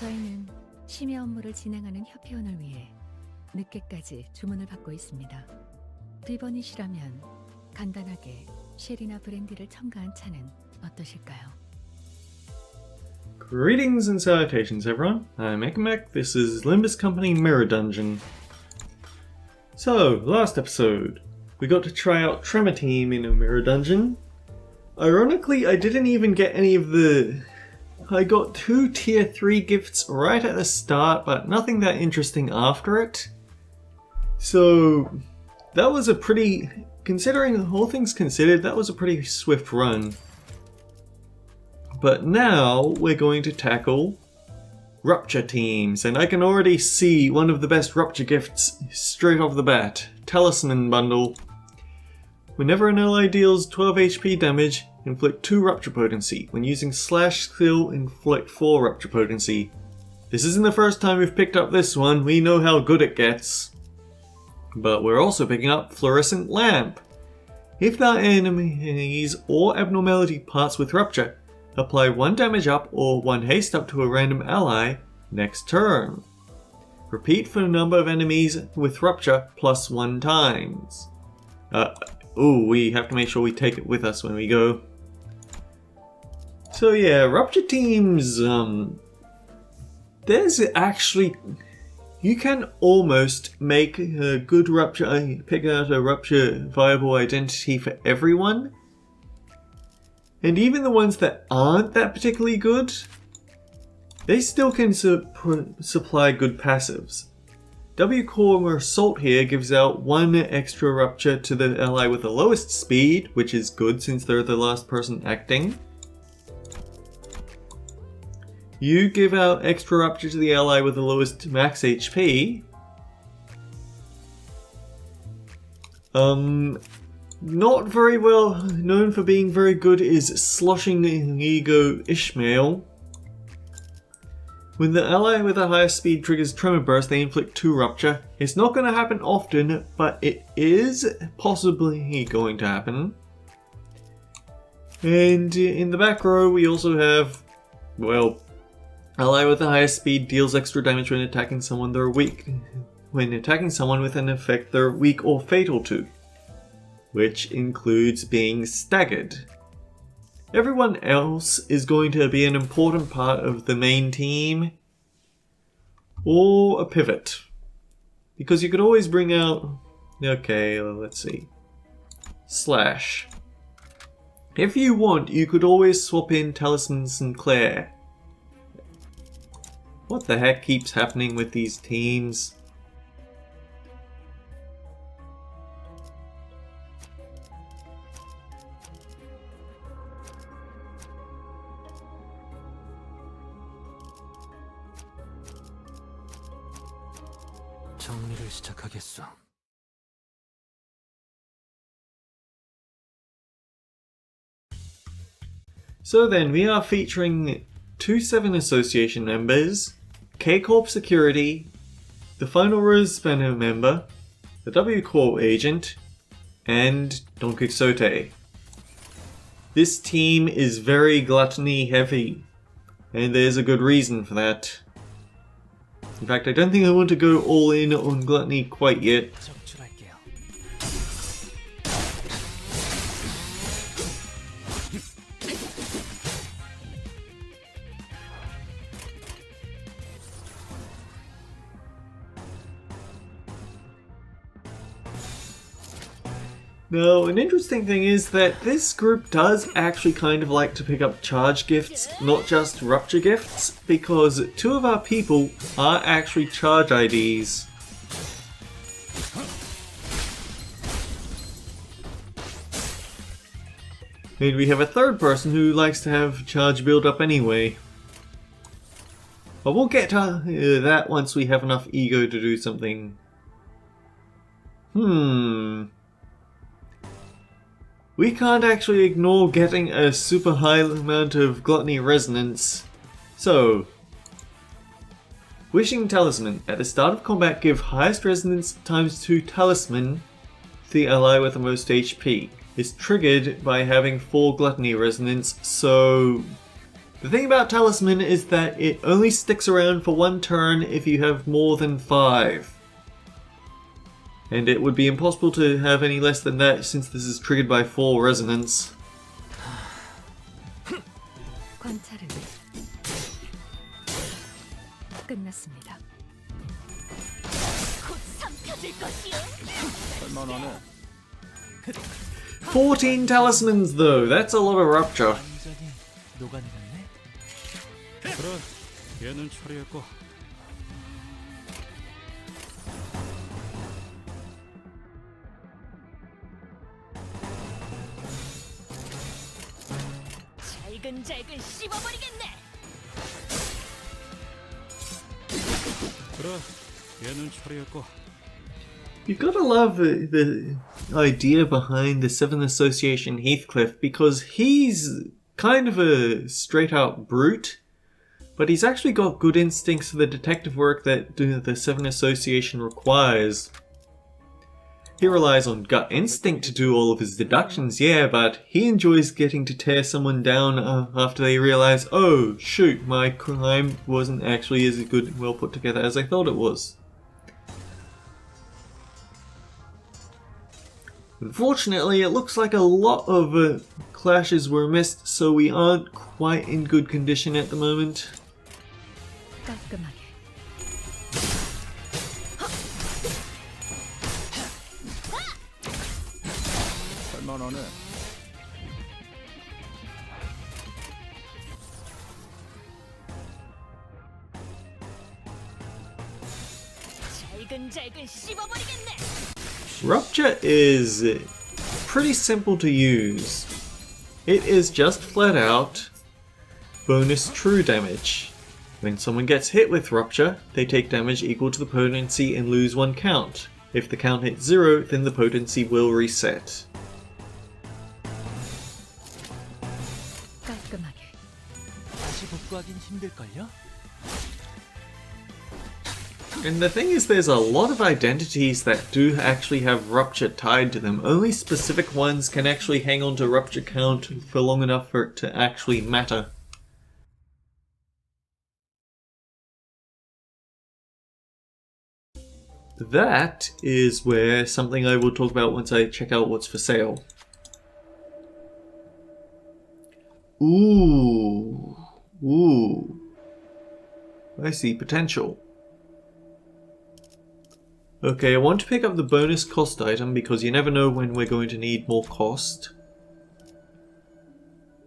저희는 심야 업무를 진행하는 협회원을 위해 늦게까지 주문을 받고 있습니다. 비버닛이라면 간단하게 쉘이나 브랜디를 첨가한 차는 어떠실까요? Greetings and salutations everyone, I'm Ekamek, this is Limbus Company Mirror Dungeon. So, last episode, we got to try out Tremor Team in a Mirror Dungeon. Ironically, I didn't even get any of the... I got 2 tier 3 gifts right at the start, but nothing that interesting after it. So, that was a pretty... considering all things considered, that was a pretty swift run. But now, we're going to tackle Rupture teams, and I can already see one of the best Rupture gifts straight off the bat. Talisman Bundle. Whenever an ally deals 12 HP damage, inflict 2 Rupture Potency. When using Slash skill, inflict 4 Rupture Potency. This isn't the first time we've picked up this one, we know how good it gets. But we're also picking up Fluorescent Lamp. If there are enemies or abnormality parts with Rupture, apply 1 damage up or 1 haste up to a random ally next turn. Repeat for a number of enemies with Rupture plus 1 times. We have to make sure we take it with us when we go. So yeah, Rupture teams, there's actually... You can almost make a good Rupture, pick out a Rupture viable identity for everyone. And even the ones that aren't that particularly good, they still can supply good passives. W-Core Assault here gives out 1 extra Rupture to the ally with the lowest speed, which is good since they're the last person acting. You give out extra Rupture to the ally with the lowest max HP. Not very well known for being very good is Sloshing Ego Ishmael. When the ally with the highest speed triggers Tremor Burst, they inflict 2 Rupture. It's not going to happen often, but it is possibly going to happen. And in the back row we also have, well, ally with the highest speed deals extra damage when attacking someone they're weak. When attacking someone with an effect they're weak or fatal to, which includes being staggered. Everyone else is going to be an important part of the main team, or a pivot. Because you could always bring out... Okay, let's see. Slash. If you want, you could always swap in Talisman Sinclair. What the heck keeps happening with these teams? 정리를 시작하겠어. So then, we are featuring 2 7 Association members, K-Corp Security, the Final Rose Spanner member, the W-Corp agent, and Don Quixote. This team is very gluttony heavy, and there's a good reason for that. In fact, I don't think I want to go all in on gluttony quite yet. 적출할게요. Now, an interesting thing is that this group does actually kind of like to pick up charge gifts, not just Rupture gifts, because 2 of our people are actually charge IDs. And we have a 3rd person who likes to have charge build up anyway. But we'll get to that once we have enough ego to do something. We can't actually ignore getting a super high amount of gluttony resonance. So, Wishing Talisman. At the start of combat, give highest resonance times 2 talisman to the ally with the most HP. It's triggered by having 4 gluttony resonance, so The thing about Talisman is that it only sticks around for one turn if you have more than 5. And it would be impossible to have any less than that since this is triggered by 4 resonance. 관찰은 끝났습니다. 곧 삼켜질 것이요. 14 talismans though, that's a lot of Rupture. 완전히 녹아내렸네. 그래, 얘는 처리했고. 잘근잘근 씹어버리겠네. 그래, 얘는 처리했고. You gotta love the idea behind the Seven Association Heathcliff, because he's kind of a straight out brute, but he's actually got good instincts for the detective work that the Seven Association requires. He relies on gut instinct to do all of his deductions, yeah, but he enjoys getting to tear someone down after they realize, oh shoot, my crime wasn't actually as good, well put together as I thought it was. Unfortunately, it looks like a lot of clashes were missed, so we aren't quite in good condition at the moment. 깔끔하게. 할만하네. 잘근잘근 씹어버리겠네. Rupture is pretty simple to use. It is just flat out bonus true damage. When someone gets hit with Rupture, they take damage equal to the potency and lose 1 count. If the count hits 0, then the potency will reset. 깔끔하게. 다시 복구하긴 힘들걸요? And the thing is, there's a lot of identities that do actually have Rupture tied to them. Only specific ones can actually hang on to Rupture count for long enough for it to actually matter. That is where something I will talk about once I check out what's for sale. Ooh. Ooh. I see potential. Okay, I want to pick up the bonus cost item because you never know when we're going to need more cost.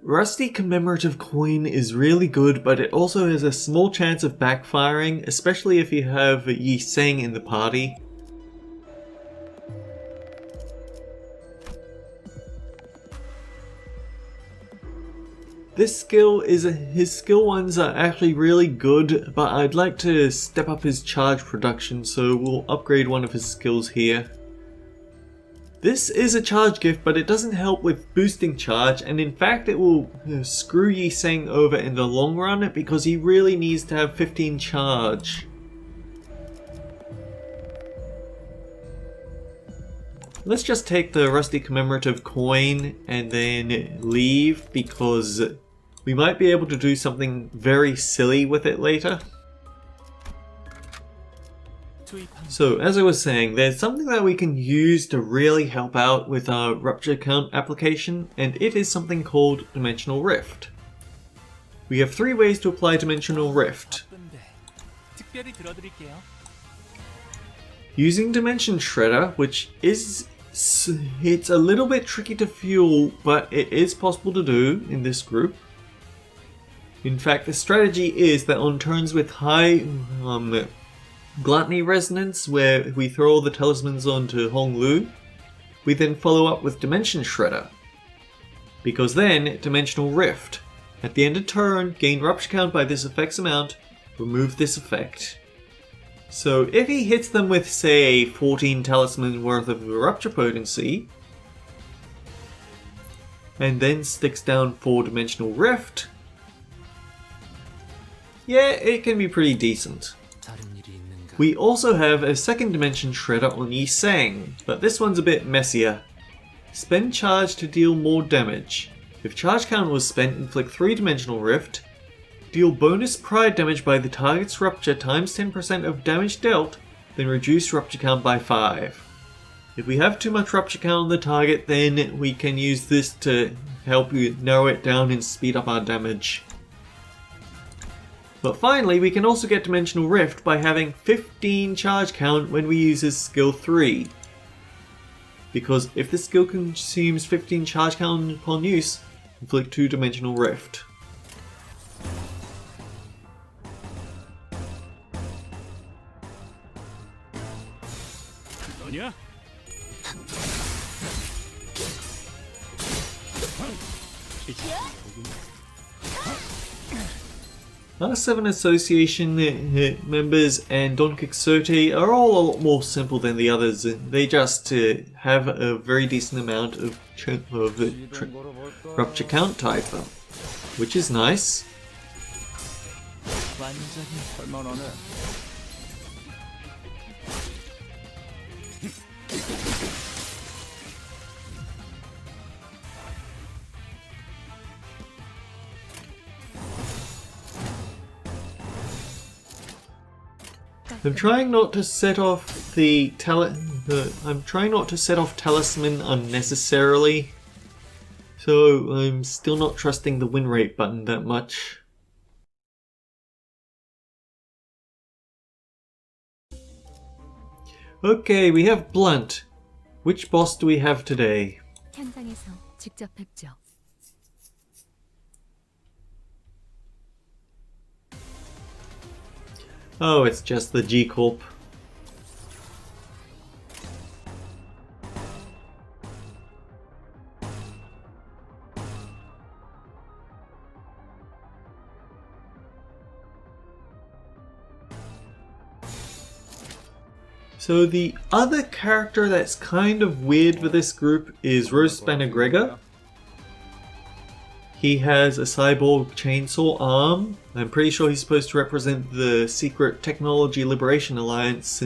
Rusty commemorative coin is really good, but it also has a small chance of backfiring, especially if you have Yi Seng in the party. This skill his skill ones are actually really good, but I'd like to step up his charge production, so we'll upgrade one of his skills here. This is a charge gift, but it doesn't help with boosting charge, and in fact it will screw Yi Seng over in the long run because he really needs to have 15 charge. Let's just take the rusty commemorative coin and then leave because we might be able to do something very silly with it later. So, as I was saying, there's something that we can use to really help out with our Rupture count application, and it is something called Dimensional Rift. We have 3 ways to apply Dimensional Rift. 바쁜데 특별히 들어드릴게요. Using Dimension Shredder, which is it's a little bit tricky to fuel, but it is possible to do in this group. In fact, the strategy is that on turns with high Gluttony Resonance, where we throw all the talismans onto Hong Lu, we then follow up with Dimension Shredder. Because then, Dimensional Rift. At the end of turn, gain Rupture count by this effect's amount, remove this effect. So if he hits them with, say, 14 talisman worth of Rupture potency, and then sticks down 4-dimensional Rift, yeah, it can be pretty decent. 다른 일이 있는가? We also have a 2nd dimension shredder on Yi Seng, but this one's a bit messier. Spend charge to deal more damage. If charge count was spent, inflict 3-dimensional rift, Deal bonus pride damage by the target's rupture times 10% of damage dealt, then reduce rupture count by 5. If we have too much rupture count on the target, then we can use this to help you narrow it down and speed up our damage. But finally, we can also get Dimensional Rift by having 15 charge count when we use his skill 3. Because if the skill consumes 15 charge count upon use, inflict 2 Dimensional Rift. 너냐? Our 7 Association members and Don Quixote are all a lot more simple than the others. They just have a very decent amount of rupture count type, which is nice. 완전히 할만하네. I'm trying not to set off I'm trying not to set off Talisman unnecessarily, so I'm still not trusting the win rate button that much. Okay, we have Blunt. Which boss do we have today? 현장에서 직접 뵙죠. Oh, it's just the G-Corp. So the other character that's kind of weird for this group is Rose Banner Gregor. He has a cyborg chainsaw arm. I'm pretty sure he's supposed to represent the Secret Technology Liberation Alliance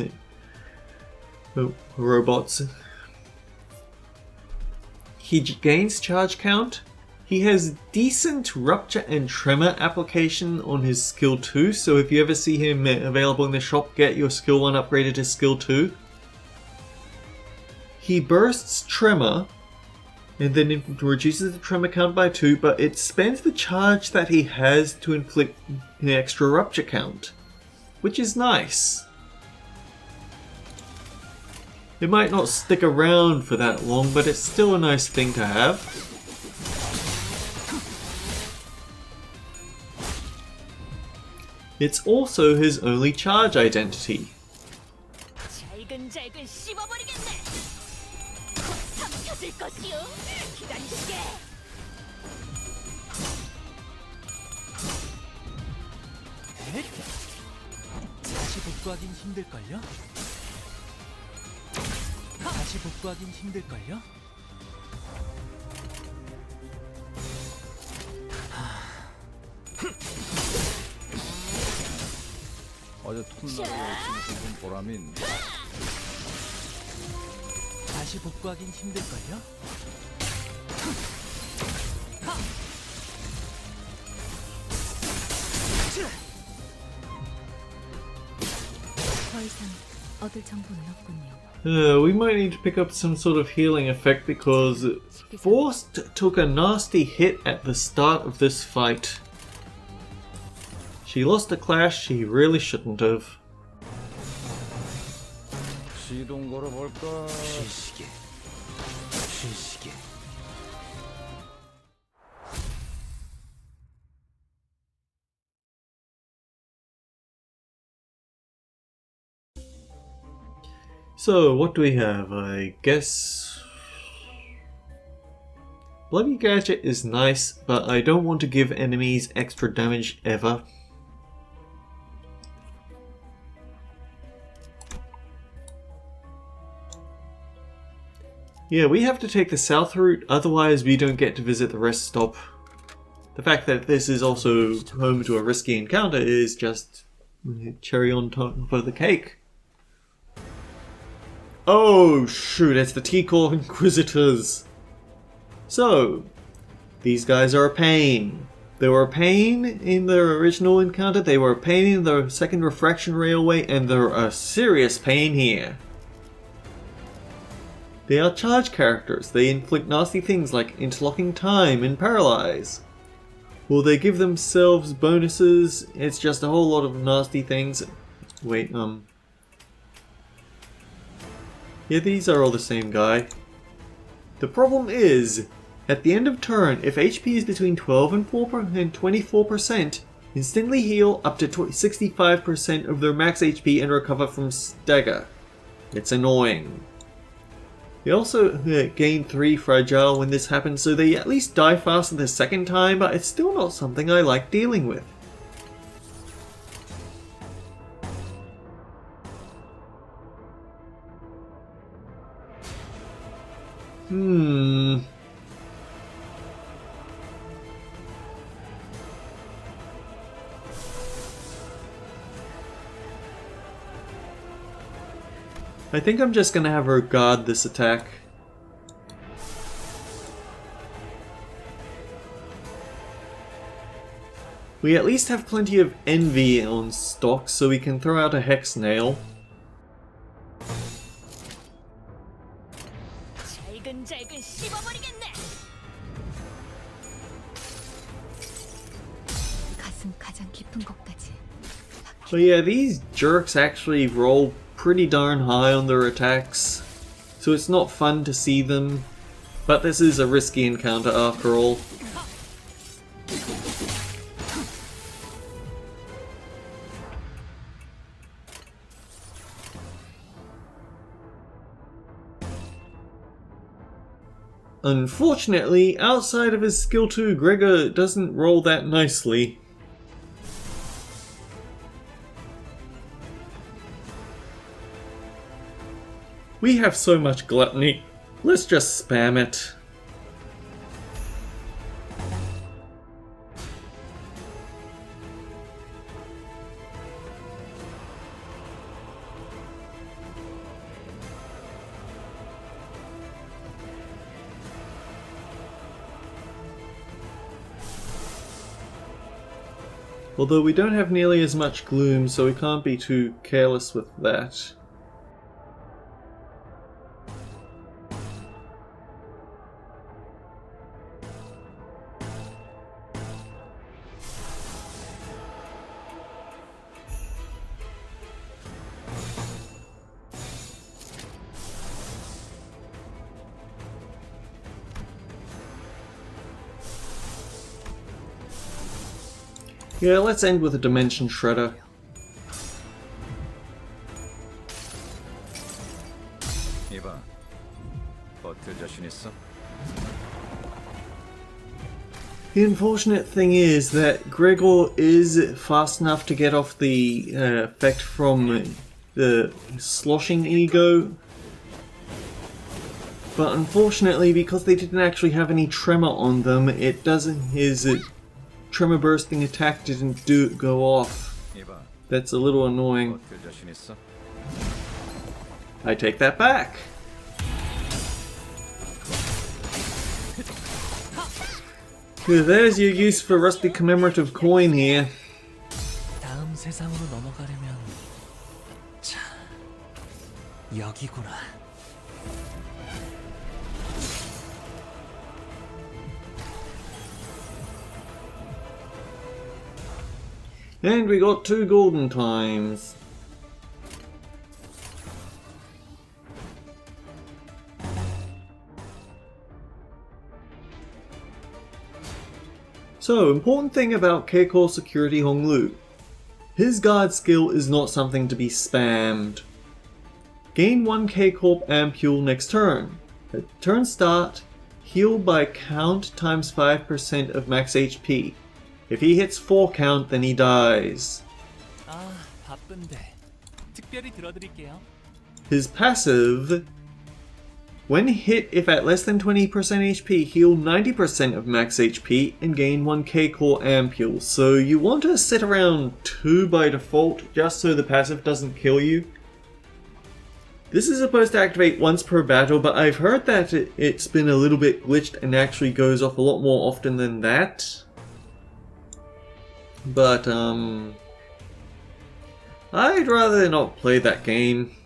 robots. He gains charge count. He has decent rupture and tremor application on his skill 2, so if you ever see him available in the shop, get your skill 1 upgraded to skill 2. He bursts tremor, and then it reduces the tremor count by 2, but it spends the charge that he has to inflict an extra rupture count, which is nice. It might not stick around for that long, but it's still a nice thing to have. It's also his only charge identity. 잘근잘근 씹어버리겠네. 곧 삼켜질 것이요. 기다리시게. 넷? 다시 복구하긴 힘들걸요? 다시 복구하긴 힘들걸요? 어제 톱날을 열심히 본 보람이 있네. 다시 복구하긴 힘들걸요? 더 이상 얻을 정보는 없군요. We might need to pick up some sort of healing effect because Forst took a nasty hit at the start of this fight. She lost a clash she really shouldn't have. 시동 걸어볼까? 쉬시게. 쉬시게. So, what do we have? I guess... Bloody Gadget is nice, but I don't want to give enemies extra damage ever. Yeah, we have to take the south route, otherwise we don't get to visit the rest stop. The fact that this is also home to a risky encounter is just cherry on top of the cake. Oh shoot, it's the T-Core Inquisitors! So, these guys are a pain. They were a pain in their original encounter, they were a pain in the second Refraction Railway, and they're a serious pain here. They are charge characters. They inflict nasty things like interlocking time and paralyze. Will they give themselves bonuses? It's just a whole lot of nasty things. Wait, yeah, these are all the same guy. The problem is, at the end of turn, if HP is between 12 and 24%, instantly heal up to 65% of their max HP and recover from stagger. It's annoying. They also gain 3 fragile when this happens, so they at least die faster the second time, but it's still not something I like dealing with. I think I'm just gonna have her guard this attack. We at least have plenty of envy on stock, so we can throw out a hex nail. 잘근잘근 씹어버리겠네. 가슴 가장 깊은 곳까지. So yeah, these jerks actually roll pretty darn high on their attacks, so it's not fun to see them, but this is a risky encounter after all. Unfortunately, outside of his skill 2, Gregor doesn't roll that nicely. We have so much gluttony, let's just spam it. Although we don't have nearly as much gloom, so we can't be too careless with that. Yeah, let's end with a Dimension Shredder. 이봐, 버틸 자신 있어? The unfortunate thing is that Gregor is fast enough to get off the effect from the sloshing ego, but unfortunately, because they didn't actually have any tremor on them, it doesn't. His tremor bursting attack didn't go off. 이봐, That's a little annoying. 버틸 자신 있어? I take that back. There's your use for rusty commemorative coin here. 다음 세상으로 넘어가려면 자, 여기구나. And we got 2 golden times. So, important thing about Keiko Security Honglu. His guard skill is not something to be spammed. Gain 1 K-Corp Ampule next turn. At turn start, heal by count times 5% of max HP. If he hits 4 count, then he dies. 아, 바쁜데. 특별히 들어드릴게요. His passive, when hit if at less than 20% HP, heal 90% of max HP and gain 1 K-Core Ampule. So you want to sit around 2 by default, just so the passive doesn't kill you. This is supposed to activate once per battle, but I've heard that it's been a little bit glitched and actually goes off a lot more often than that. But, I'd rather not play that game.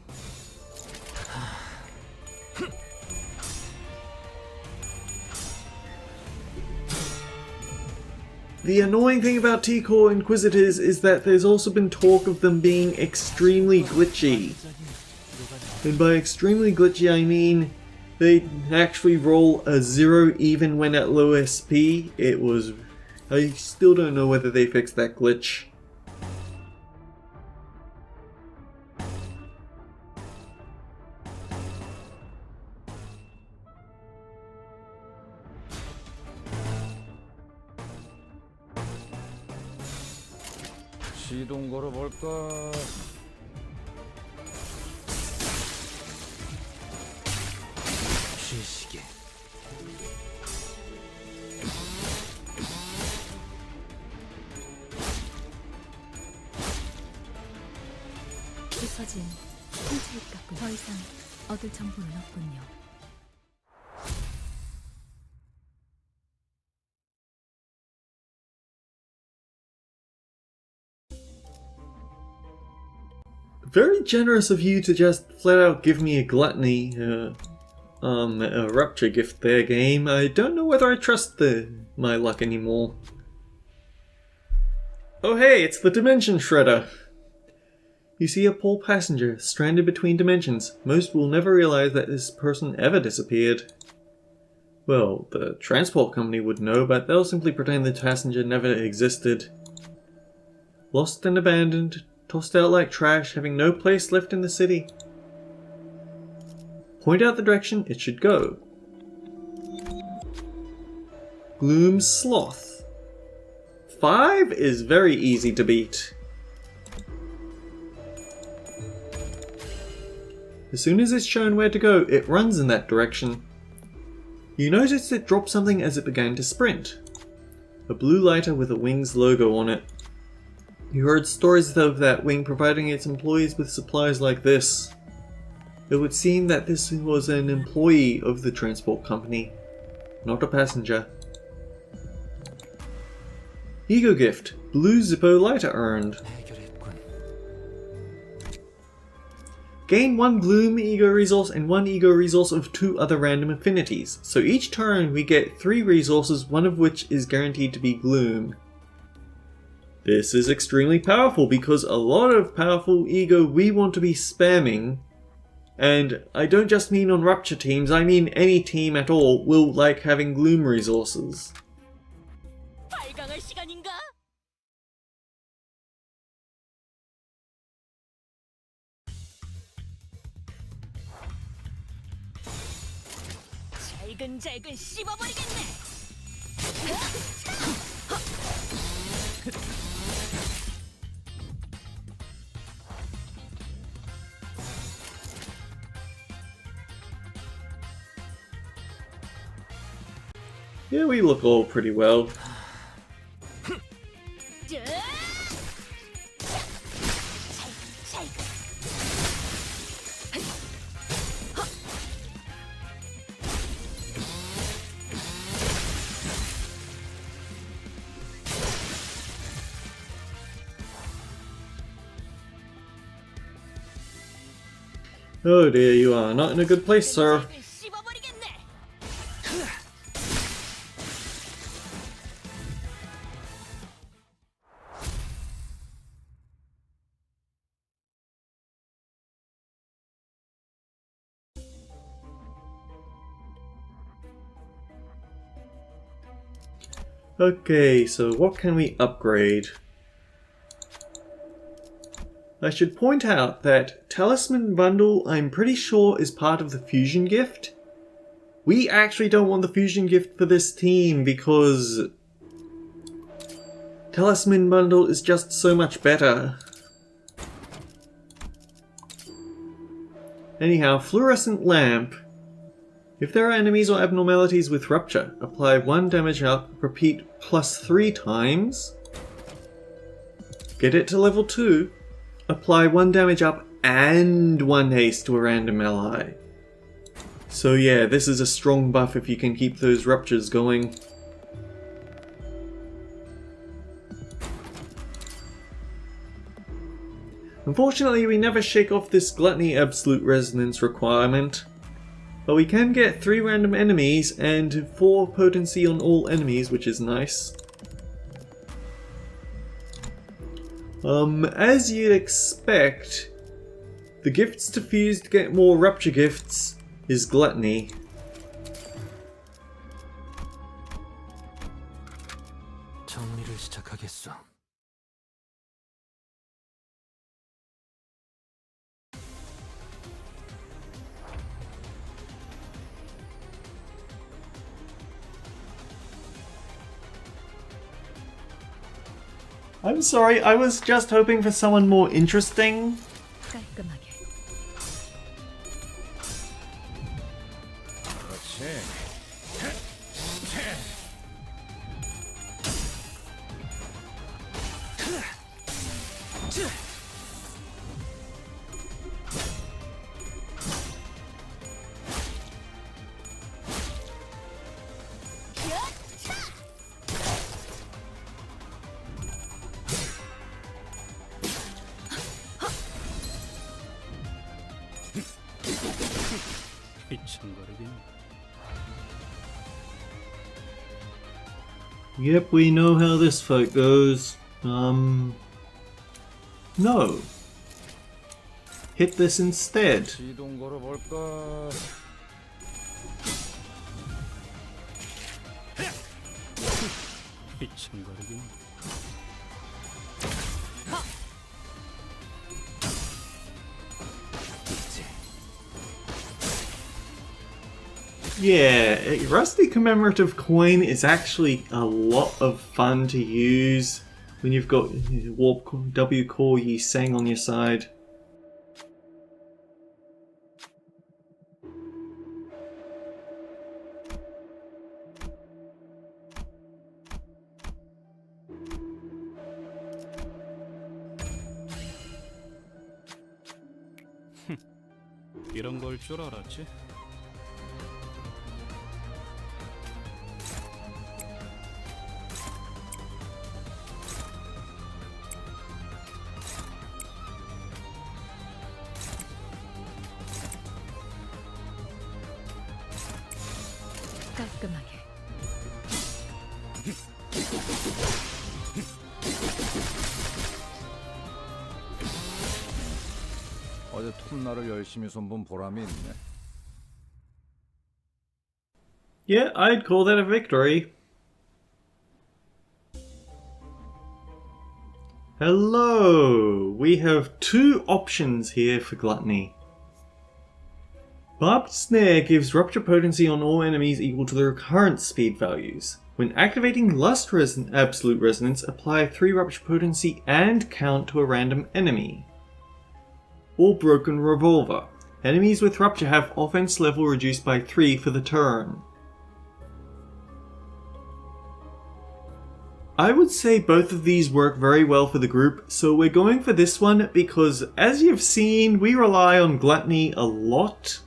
The annoying thing about T-Core Inquisitors is that there's also been talk of them being extremely glitchy. And by extremely glitchy I mean they actually roll a 0 even when at low SP. I still don't know whether they fixed that glitch. 시동 걸어볼까? 쉬시게. 부서진 훔쳐입 같군. 더 이상 얻을 정보는 없군요. Very generous of you to just flat out give me a gluttony, a rupture gift there, game. I don't know whether I trust my luck anymore. Oh hey, it's the Dimension Shredder! You see a poor passenger stranded between dimensions. Most will never realize that this person ever disappeared. Well, the transport company would know, but they'll simply pretend the passenger never existed. Lost and abandoned, tossed out like trash, having no place left in the city. Point out the direction it should go. Gloom Sloth. 5 is very easy to beat. As soon as it's shown where to go, it runs in that direction. You noticed it dropped something as it began to sprint. A blue lighter with a Wings logo on it. You heard stories of that wing providing its employees with supplies like this. It would seem that this was an employee of the transport company, not a passenger. Ego gift, blue Zippo lighter earned. 해결했군. Gain 1 Gloom Ego resource and 1 Ego resource of 2 other random affinities. So each turn we get 3 resources, one of which is guaranteed to be Gloom. This is extremely powerful because a lot of powerful Ego we want to be spamming, and I don't just mean on Rupture teams, I mean any team at all will like having Gloom resources. 발광할 시간인가? 잘근잘근 씹어버리겠네. Yeah, we look all pretty well. Oh dear, you are not in a good place, sir. Okay, so what can we upgrade? I should point out that Talisman Bundle, I'm pretty sure, is part of the Fusion Gift. We actually don't want the Fusion Gift for this team because Talisman Bundle is just so much better. Anyhow, Fluorescent Lamp. If there are enemies or abnormalities with Rupture, apply 1 damage up, repeat +3 times. Get it to level 2, apply 1 damage up and 1 haste to a random ally. So yeah, this is a strong buff if you can keep those Ruptures going. Unfortunately, we never shake off this Gluttony Absolute Resonance requirement, but we can get 3 random enemies and 4 potency on all enemies, which is nice. As you'd expect, the gifts to fuse to get more Rupture gifts is Gluttony. 정리를 시작하겠어. I'm sorry, I was just hoping for someone more interesting. 깔끔하게. 그렇지. 휘청거리긴. Yep, we know how this fight goes. No. Hit this instead. 시동 걸어볼까? 휘청거리긴. Yeah, a Rusty Commemorative Coin is actually a lot of fun to use when you've got Warp W Core Yi Sang on your side. 이런 걸 줄 알았지? 깔끔하게. 어제 톱날을 열심히 손본 보람이 있네. Yeah, I'd call that a victory. Hello! We have 2 options here for Gluttony. Barbed Snare gives Rupture potency on all enemies equal to their current speed values. When activating Lust Absolute Resonance, apply 3 Rupture potency and count to a random enemy. Or Broken Revolver. Enemies with Rupture have offense level reduced by 3 for the turn. I would say both of these work very well for the group, so we're going for this one because, as you've seen, we rely on Gluttony a lot.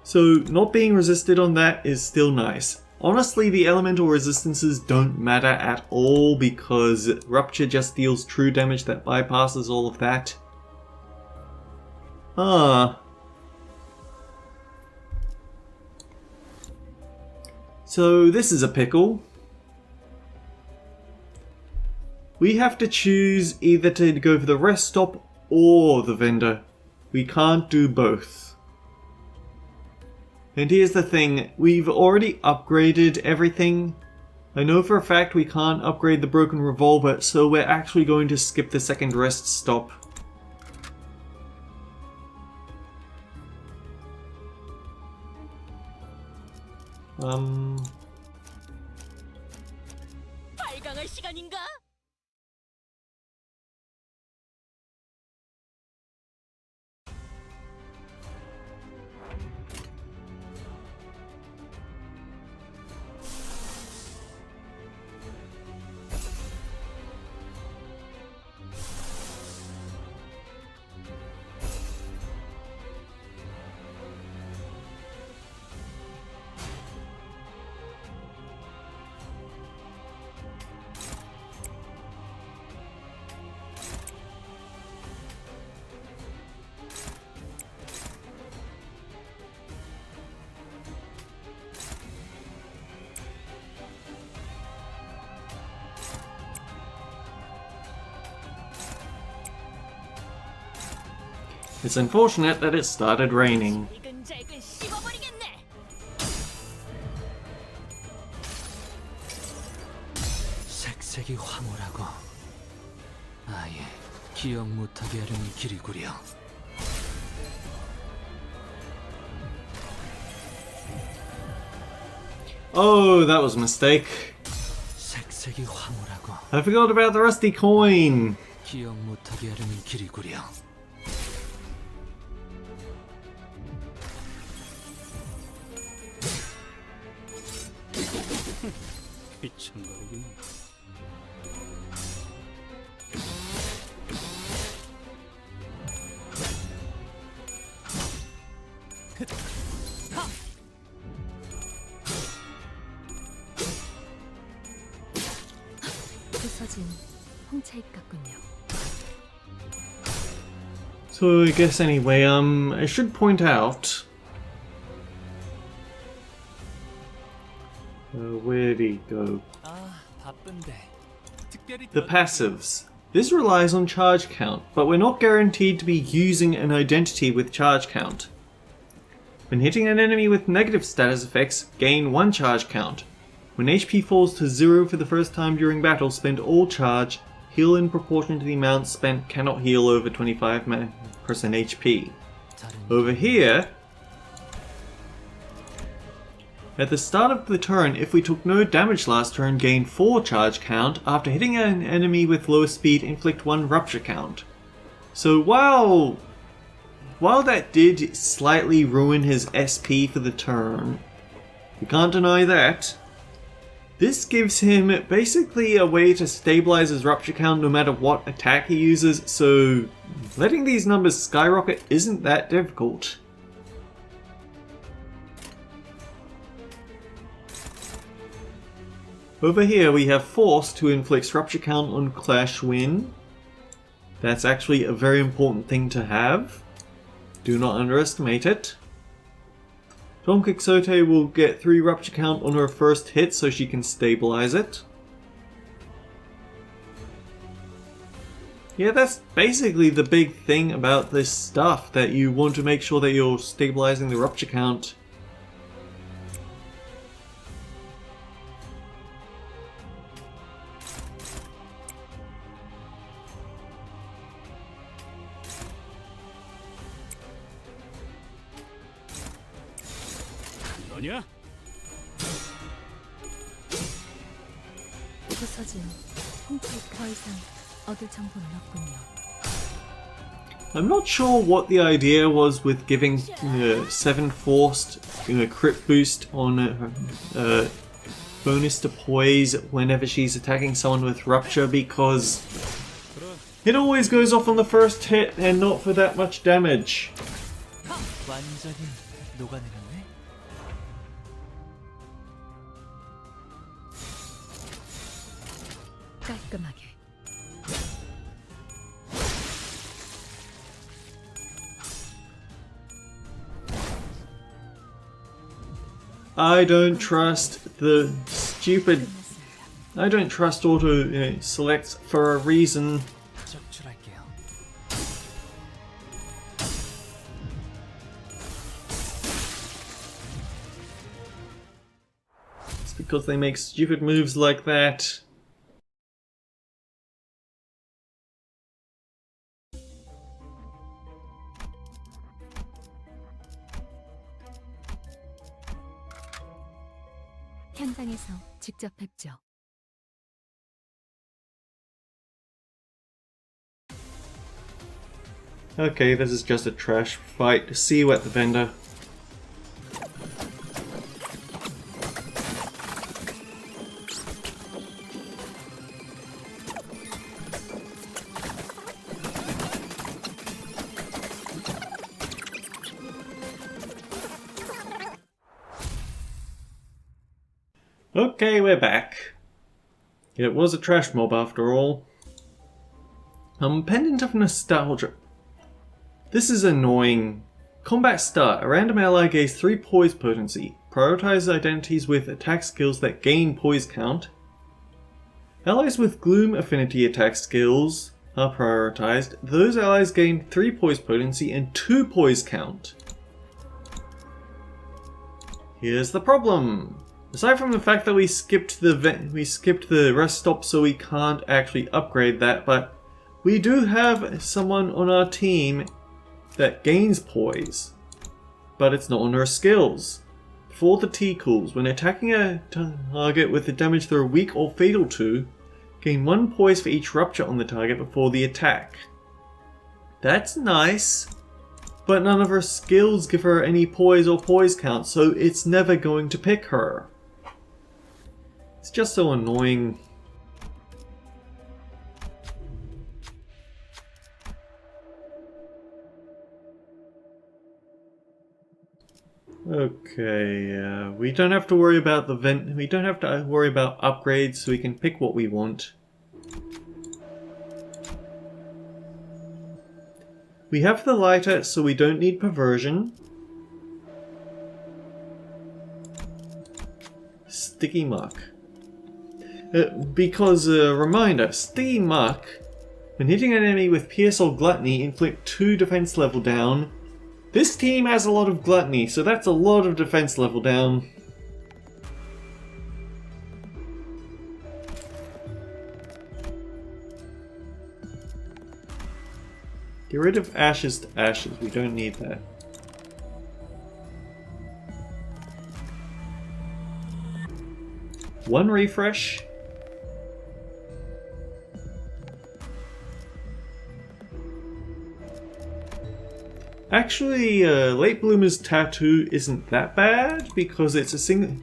So not being resisted on that is still nice. Honestly, the elemental resistances don't matter at all because Rupture just deals true damage that bypasses all of that. So this is a pickle. We have to choose either to go for the rest stop or the vendor. We can't do both. And here's the thing, we've already upgraded everything. I know for a fact we can't upgrade the Broken Revolver, so we're actually going to skip the second rest stop. 발광할 시간인가? It's unfortunate that it started raining. 잘근잘근 씹어버리겠네. 색색이 황홀하고 아예 기억 못하게 하려는 길이구려. Oh, that was a mistake. 색색이 황홀하고 I forgot about the rusty coin. 기억 못하게 하려는 길이구려. 귀찮거리긴. 부서진 홍차잎 같군요. So I guess anyway, I should point out. Where did he go? 아, 바쁜데. 특별히 The passives. This relies on charge count, but we're not guaranteed to be using an identity with charge count. When hitting an enemy with negative status effects, gain 1 charge count. When HP falls to 0 for the first time during battle, spend all charge. Heal in proportion to the amount spent, cannot heal over 25% HP. Over here, at the start of the turn, if we took no damage last turn, gain 4 charge count. After hitting an enemy with lower speed, inflict 1 rupture count. So while that did slightly ruin his SP for the turn, we can't deny that. This gives him basically a way to stabilize his rupture count no matter what attack he uses, so letting these numbers skyrocket isn't that difficult. Over here we have Force to inflict rupture count on Clash Win. That's actually a very important thing to have. Do not underestimate it. Don Quixote will get 3 rupture count on her first hit so she can stabilize it. Yeah, that's basically the big thing about this stuff, that you want to make sure that you're stabilizing the rupture count. 너냐? 부서진 홍차잎 더 이상 얻을 정보는 없군요. I'm not sure what the idea was with giving 7 forced crit boost on bonus to poise whenever she's attacking someone with rupture, because it always goes off on the first hit and not for that much damage. 완전히 녹아내렸네. 깔끔하게. I don't trust the stupid. I don't trust auto selects for a reason. 적출할게요. It's because they make stupid moves like that. 현장에서 직접 뵙죠. Okay, this is just a trash fight. See you at the vendor. Okay, we're back. It was a trash mob after all. Pendant of Nostalgia. This is annoying. Combat start. A random ally gains 3 poise potency. Prioritize identities with attack skills that gain poise count. Allies with gloom affinity attack skills are prioritized, those allies gain 3 poise potency and 2 poise count. Here's the problem. Aside from the fact that we skipped the rest stop so we can't actually upgrade that, but we do have someone on our team that gains poise, but it's not on her skills. For the T-Cools, when attacking a target with a damage they're weak or fatal to, gain 1 poise for each rupture on the target before the attack. That's nice, but none of her skills give her any poise or poise count, so it's never going to pick her. It's just so annoying. Okay, we don't have to worry about the vent. We don't have to worry about upgrades, so we can pick what we want. We have the lighter, so we don't need perversion. Sticky muck. Reminder, sticky muck, when hitting an enemy with pierce or gluttony, inflict 2 defense level down. This team has a lot of gluttony, so that's a lot of defense level down. Get rid of ashes to ashes, we don't need that. One refresh. Actually, Late Bloomer's Tattoo isn't that bad because it's a single.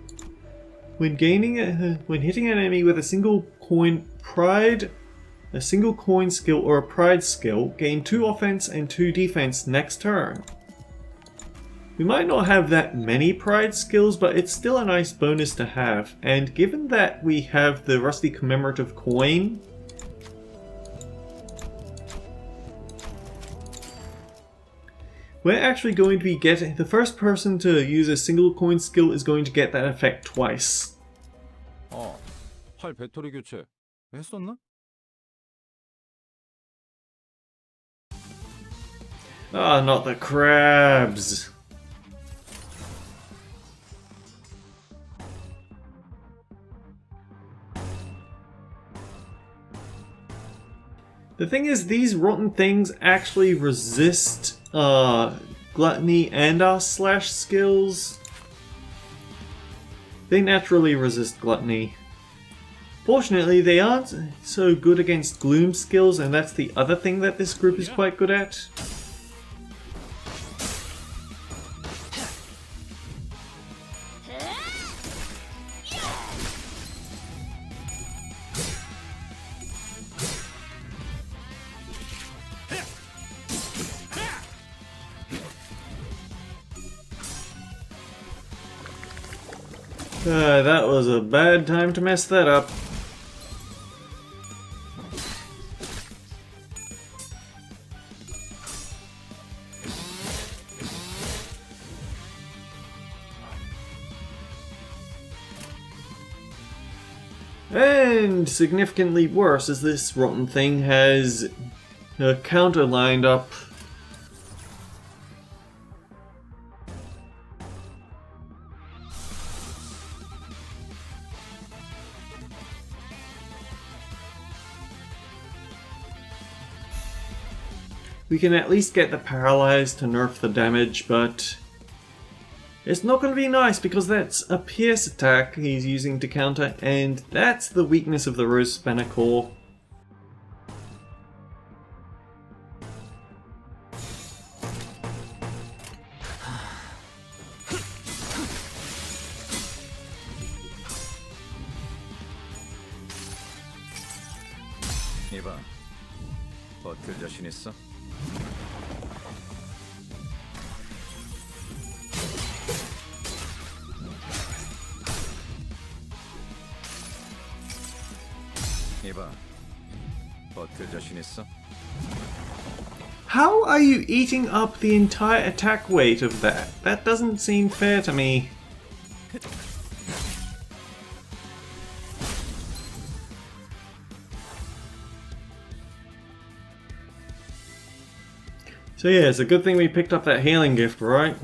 When hitting an enemy with a single coin skill or a pride skill, gain 2 offense and 2 defense next turn. We might not have that many pride skills, but it's still a nice bonus to have. And given that we have the Rusty Commemorative Coin, we're actually going to be getting... The first person to use a single coin skill is going to get that effect twice. 활 배터리 교체 했었나? Ah, not the crabs. The thing is, these rotten things actually resist gluttony and our slash skills. They naturally resist gluttony. Fortunately, they aren't so good against gloom skills, and that's the other thing that this group is quite good at. That was a bad time to mess that up. And significantly worse, as this rotten thing has a counter lined up. We can at least get the paralyzed to nerf the damage, but it's not going to be nice because that's a pierce attack he's using to counter, and that's the weakness of the Rose Spanner Core. 이봐, 버틸 자신 있어? 이봐, 버틸 자신 있어? How are you eating up the entire attack weight of that? That doesn't seem fair to me. So yeah, it's a good thing we picked up that healing gift, right?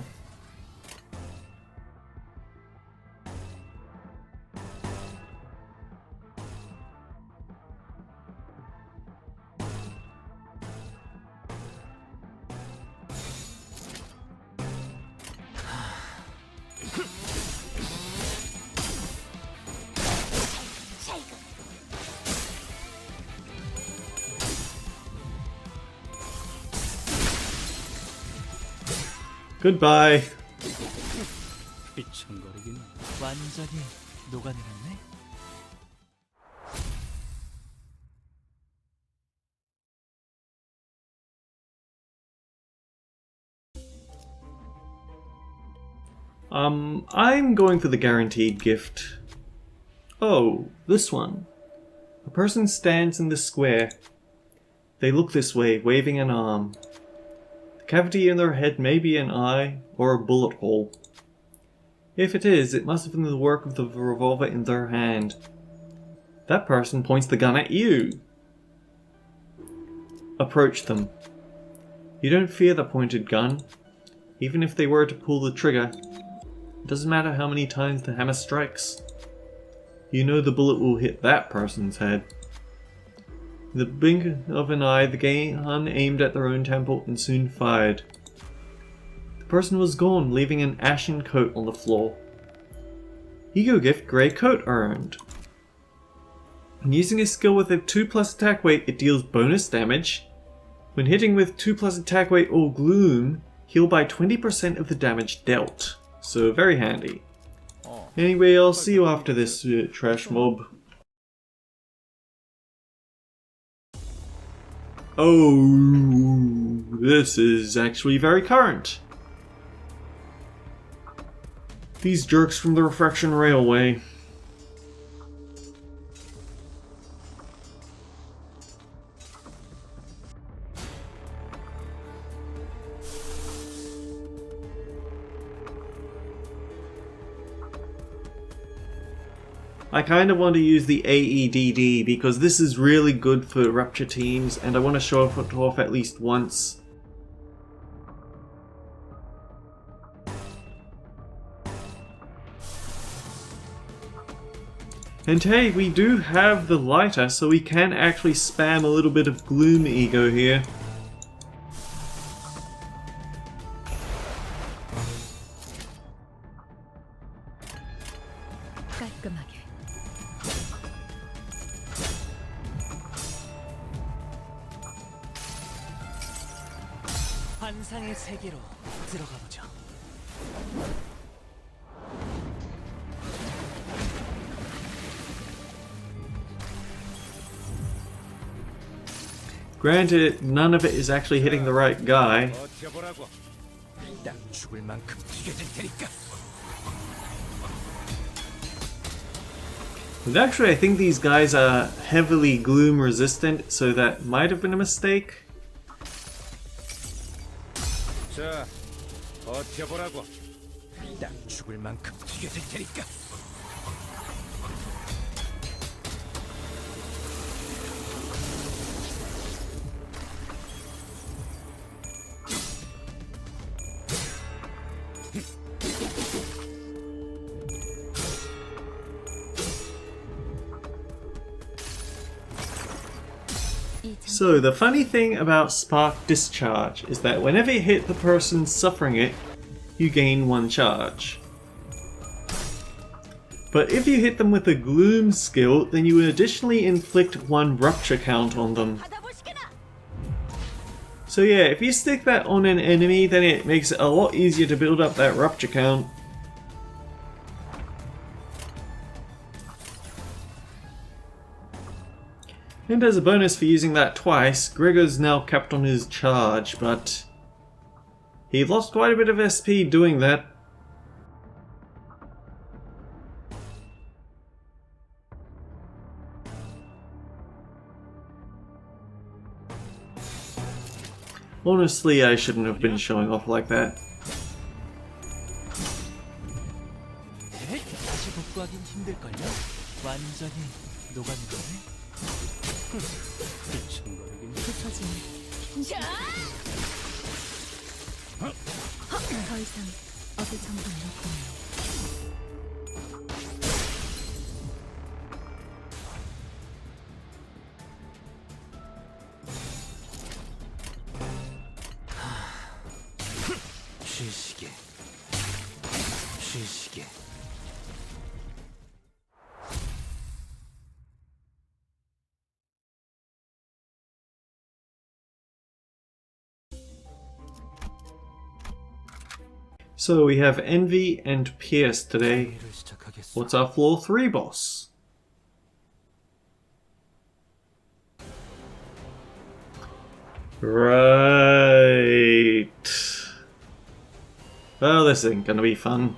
Goodbye. 삐청거리긴 완전히 녹아내렸네. I'm going for the guaranteed gift. Oh, this one. A person stands in the square. They look this way, waving an arm. The cavity in their head may be an eye or a bullet hole. If it is, it must have been the work of the revolver in their hand. That person points the gun at you. Approach them. You don't fear the pointed gun. Even if they were to pull the trigger, it doesn't matter how many times the hammer strikes. You know the bullet will hit that person's head. In the blink of an eye, the gun aimed at their own temple and soon fired. The person was gone, leaving an ashen coat on the floor. Ego gift grey coat earned. When using a skill with a 2+ attack weight, it deals bonus damage. When hitting with 2+ attack weight or gloom, heal by 20% of the damage dealt. So very handy. Anyway, I'll see you after this trash mob. Oh, this is actually very current. These jerks from the Refraction Railway. I kind of want to use the AEDD because this is really good for Rupture teams and I want to show it off at least once. And hey, we do have the lighter, so we can actually spam a little bit of Gloom Ego here. 깔끔하게. 환상의 세계로 들어가 보죠. Granted, none of it is actually hitting the right guy. 버텨보라고. 딱 죽을 만큼 튀겨질 테니까. But actually, I think these guys are heavily gloom resistant, so that might have been a mistake. 자, 버텨보라고. 딱 죽을 만큼 튀겨질 테니까. So the funny thing about Spark Discharge is that whenever you hit the person suffering it, you gain 1 charge. But if you hit them with a Gloom skill, then you additionally inflict 1 Rupture count on them. So yeah, if you stick that on an enemy, then it makes it a lot easier to build up that Rupture count. And as a bonus for using that twice, Gregor's now kept on his charge, but he lost quite a bit of SP doing that. Honestly, I shouldn't have been showing off like that. 다시 복구하긴 힘들걸요? 완전히 녹아내렸네. 삐청거리긴 부서진 자! 어제 전부 잃었군요. 쉬시게. 쉬시게. So we have Envy and Pierce today. 일을 시작하겠어. What's our floor 3 boss? Right. Well, this ain't gonna be fun.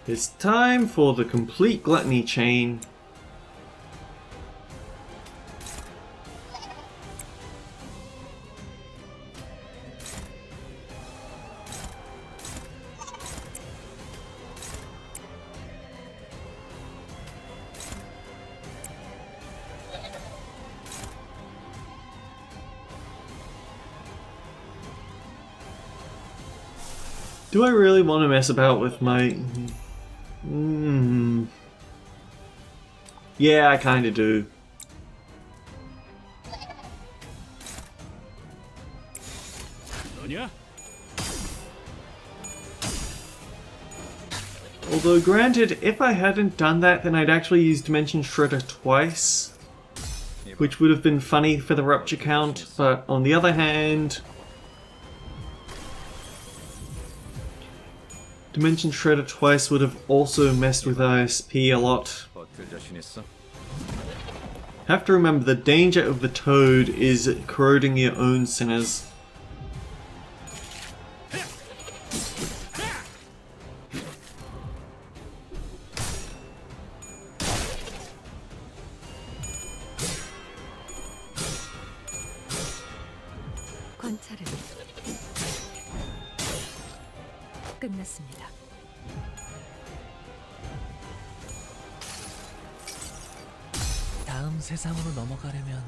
It's time for the complete gluttony chain. Do I really want to mess about with my... Yeah, I kinda do. 너냐? Although granted, if I hadn't done that, then I'd actually use Dimension Shredder twice, which would have been funny for the Rupture count, but on the other hand... Dimension Shredder twice would have also messed with ISP a lot. 버틸 자신 있어? Have to remember the danger of the toad is corroding your own sinners. 관찰은 끝났습니다. 다음 세상으로 넘어가려면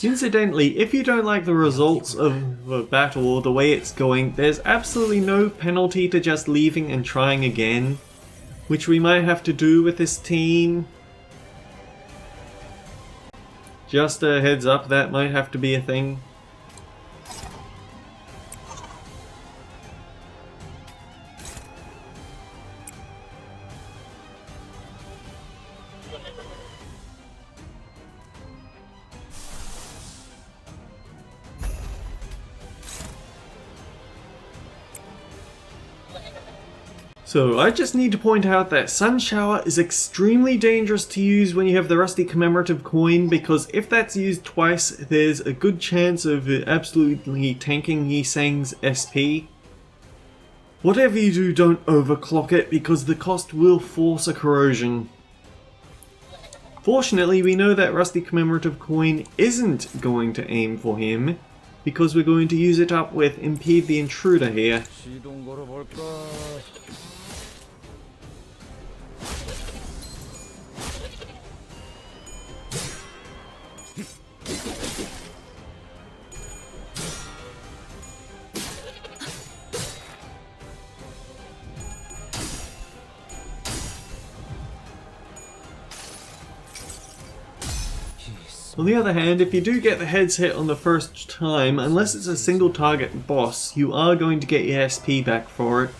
Incidentally, if you don't like the results of the battle or the way it's going, there's absolutely no penalty to just leaving and trying again, which we might have to do with this team. Just a heads up, that might have to be a thing. So I just need to point out that Sun Shower is extremely dangerous to use when you have the Rusty Commemorative Coin, because if that's used twice, there's a good chance of absolutely tanking Yi Seng's SP. Whatever you do, don't overclock it, because the cost will force a corrosion. Fortunately, we know that Rusty Commemorative Coin isn't going to aim for him, because we're going to use it up with Impede the Intruder here. 시동 걸어볼까? On the other hand, if you do get the heads hit on the first time, unless it's a single target boss, you are going to get your SP back for it.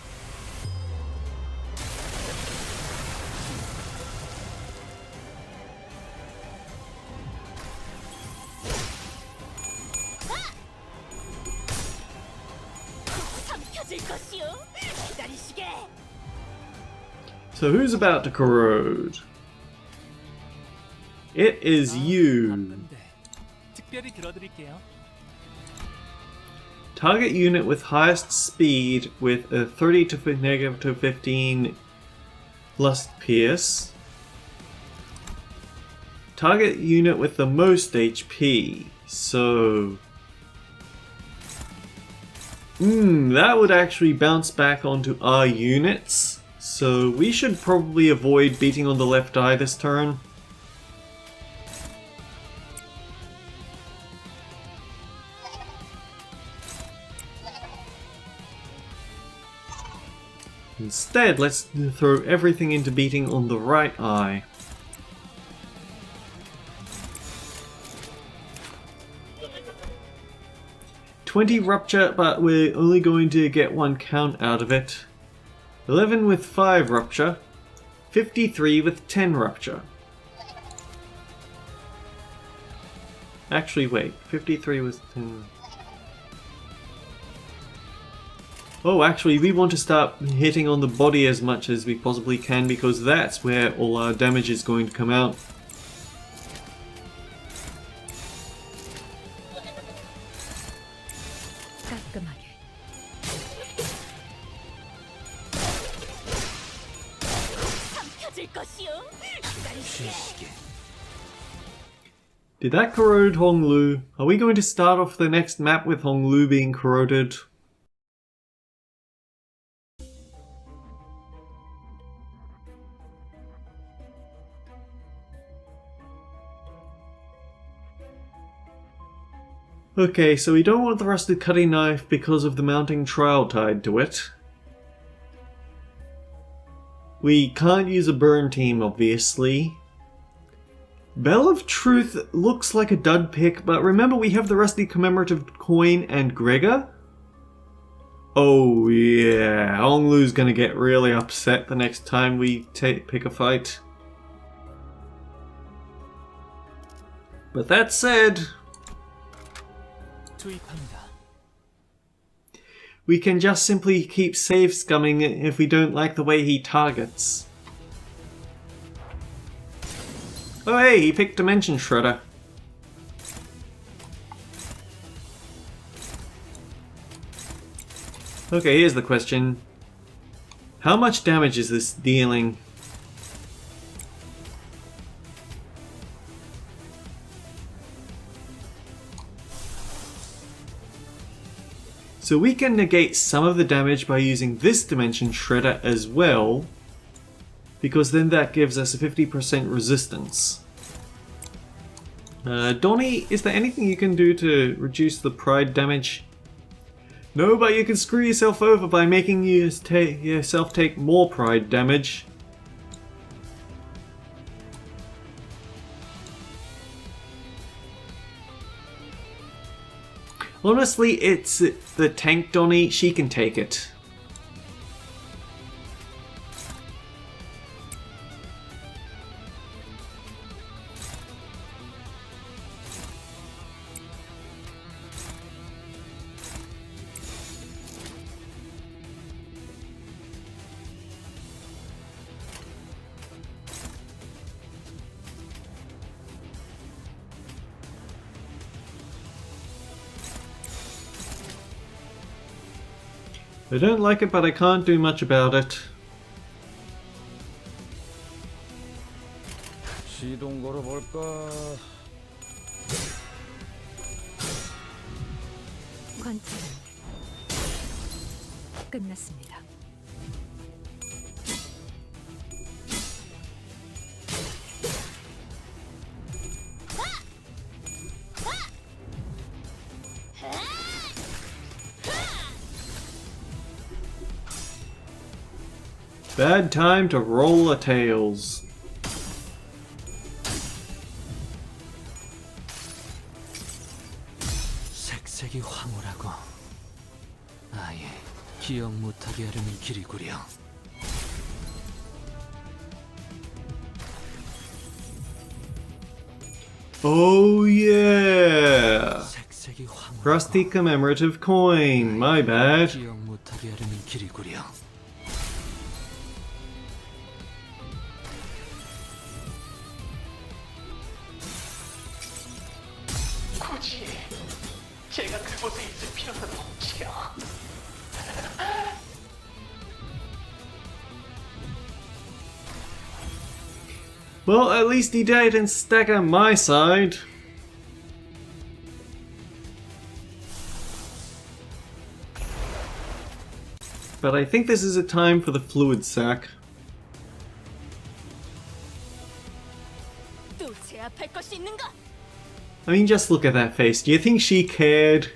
삼켜질 것이오. 기다리시게. So who's about to corrode? It is you. 바쁜데 특별히 들어드릴게요. Target unit with highest speed with a 30 to negative 15 Lust Pierce. Target unit with the most HP. So... that would actually bounce back onto our units. So we should probably avoid beating on the left eye this turn. Instead, let's throw everything into beating on the right eye. $20 rupture, but we're only going to get 1 count out of it. 11 with 5 rupture. 53 with 10 rupture. Actually, wait. 53 with 10. Oh, actually, we want to start hitting on the body as much as we possibly can because that's where all our damage is going to come out. 깔끔하게. 삼켜질 것이오. 기다리시게. Did that corrode Honglu? Are we going to start off the next map with Honglu being corroded? Okay, so we don't want the rusted cutting knife because of the mounting trial tied to it. We can't use a burn team, obviously. Bell of Truth looks like a dud pick, but remember we have the rusty commemorative coin and Gregor? Oh yeah, Honglu's gonna get really upset the next time we pick a fight. But that said, 투입합니다. we can just simply keep save scumming if we don't like the way he targets. Oh hey, he picked Dimension Shredder. Okay, here's the question. How much damage is this dealing? So we can negate some of the damage by using this Dimension Shredder as well, because then that gives us a 50% resistance. Donnie, is there anything you can do to reduce the pride damage? No, but you can screw yourself over by making yourself take more pride damage. Honestly, it's the tank Donnie, she can take it. I don't like it, but I can't do much about it. 시동 걸어볼까? 관찰은 끝났습니다. Bad time to roll the tails. 색색이 황홀하고 아예 기억 못하게 하려는 길이구려. Oh yeah! 색색이 황홀하고 Rusty commemorative coin, my bad. 기억 못하게 하려는 길이구려. 굳이 제가 그곳에 있을 필요는 없지요. Well, at least he didn't stack on my side. But I think this is a time for the fluid sac. 또 제압할 것이 있는가? I mean, just look at that face. Do you think she cared?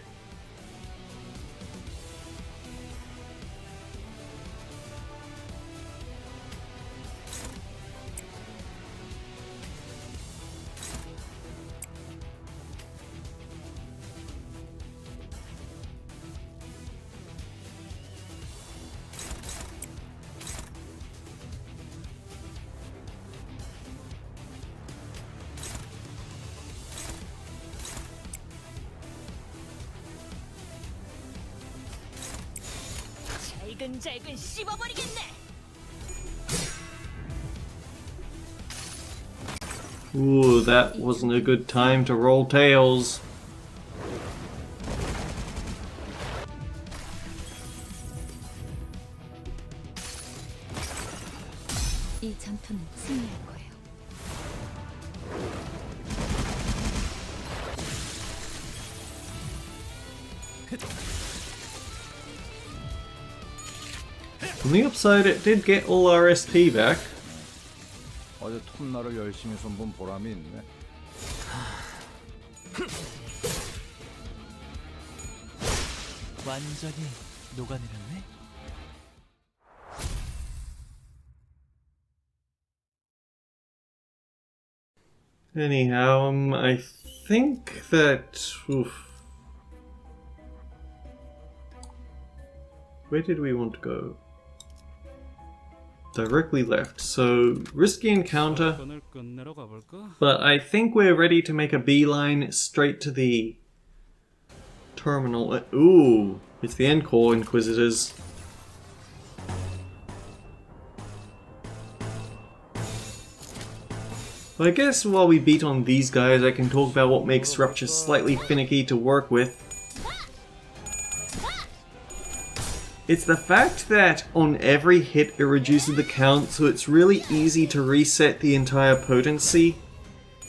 잘근잘근 씹어버리겠네. Ooh, that wasn't a good time to roll tails. 이 전투는 승리할 거예요. On the upside, it did get all our SP back. 어제 톱날을 열심히 손본 보람이 있네. 완전히 녹아내렸네. Anyhow, I think that... Oof. Where did we want to go? Directly left, so risky encounter, but I think we're ready to make a beeline straight to the terminal. Ooh, it's the Encore Inquisitors. Well, I guess while we beat on these guys, I can talk about what makes Rupture slightly finicky to work with. It's the fact that on every hit it reduces the count, so it's really easy to reset the entire potency.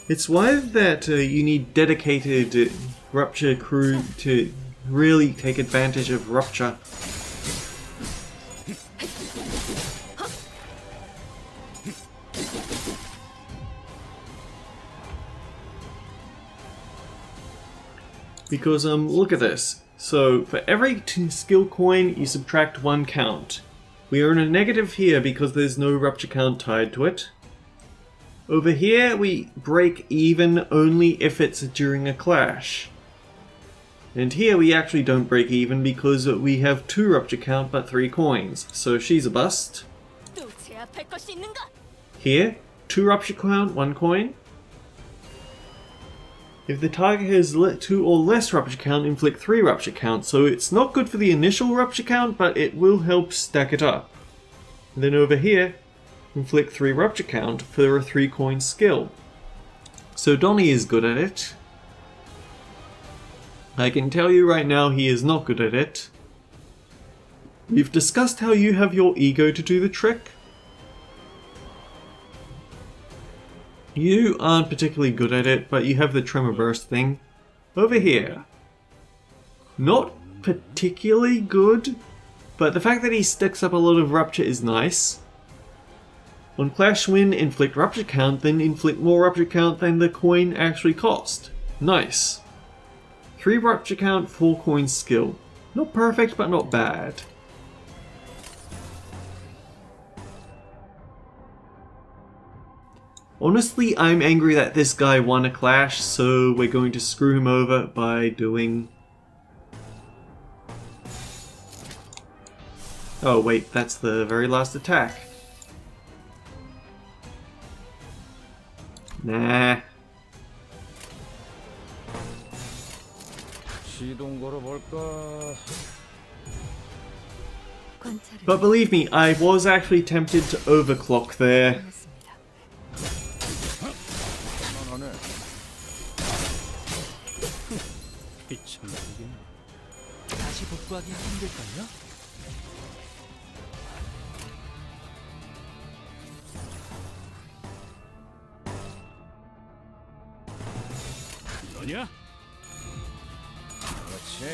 It's why that you need dedicated Rupture crew to really take advantage of Rupture. Because look at this. So, for every skill coin, you subtract 1 count. We are in a negative here because there's no Rupture count tied to it. Over here, we break even only if it's during a clash. And here we actually don't break even because we have 2 Rupture count but 3 coins. So she's a bust. 또 제압할 것이 있는가? Here, 2 Rupture count, 1 coin. If the target has 2 or less Rupture count, inflict 3 Rupture count, so it's not good for the initial Rupture count, but it will help stack it up. And then over here, inflict 3 Rupture count for a 3 coin skill. So Donnie is good at it. I can tell you right now he is not good at it. We've discussed how you have your ego to do the trick. You aren't particularly good at it, but you have the Tremor Burst thing. Over here. Not particularly good, but the fact that he sticks up a lot of Rupture is nice. On Clash Win, inflict Rupture count, then inflict more Rupture count than the coin actually cost. Nice. 3 Rupture count, 4 coin skill. Not perfect, but not bad. Honestly, I'm angry that this guy won a clash, so we're going to screw him over by doing... Oh wait, that's the very last attack. Nah. 시동 걸어볼까? 관찰을 But believe me, I was actually tempted to overclock there. 해놨습니다. 편안하네. 미친놈이긴. 다시 복구하기 힘들걸요? 너냐? 그렇지.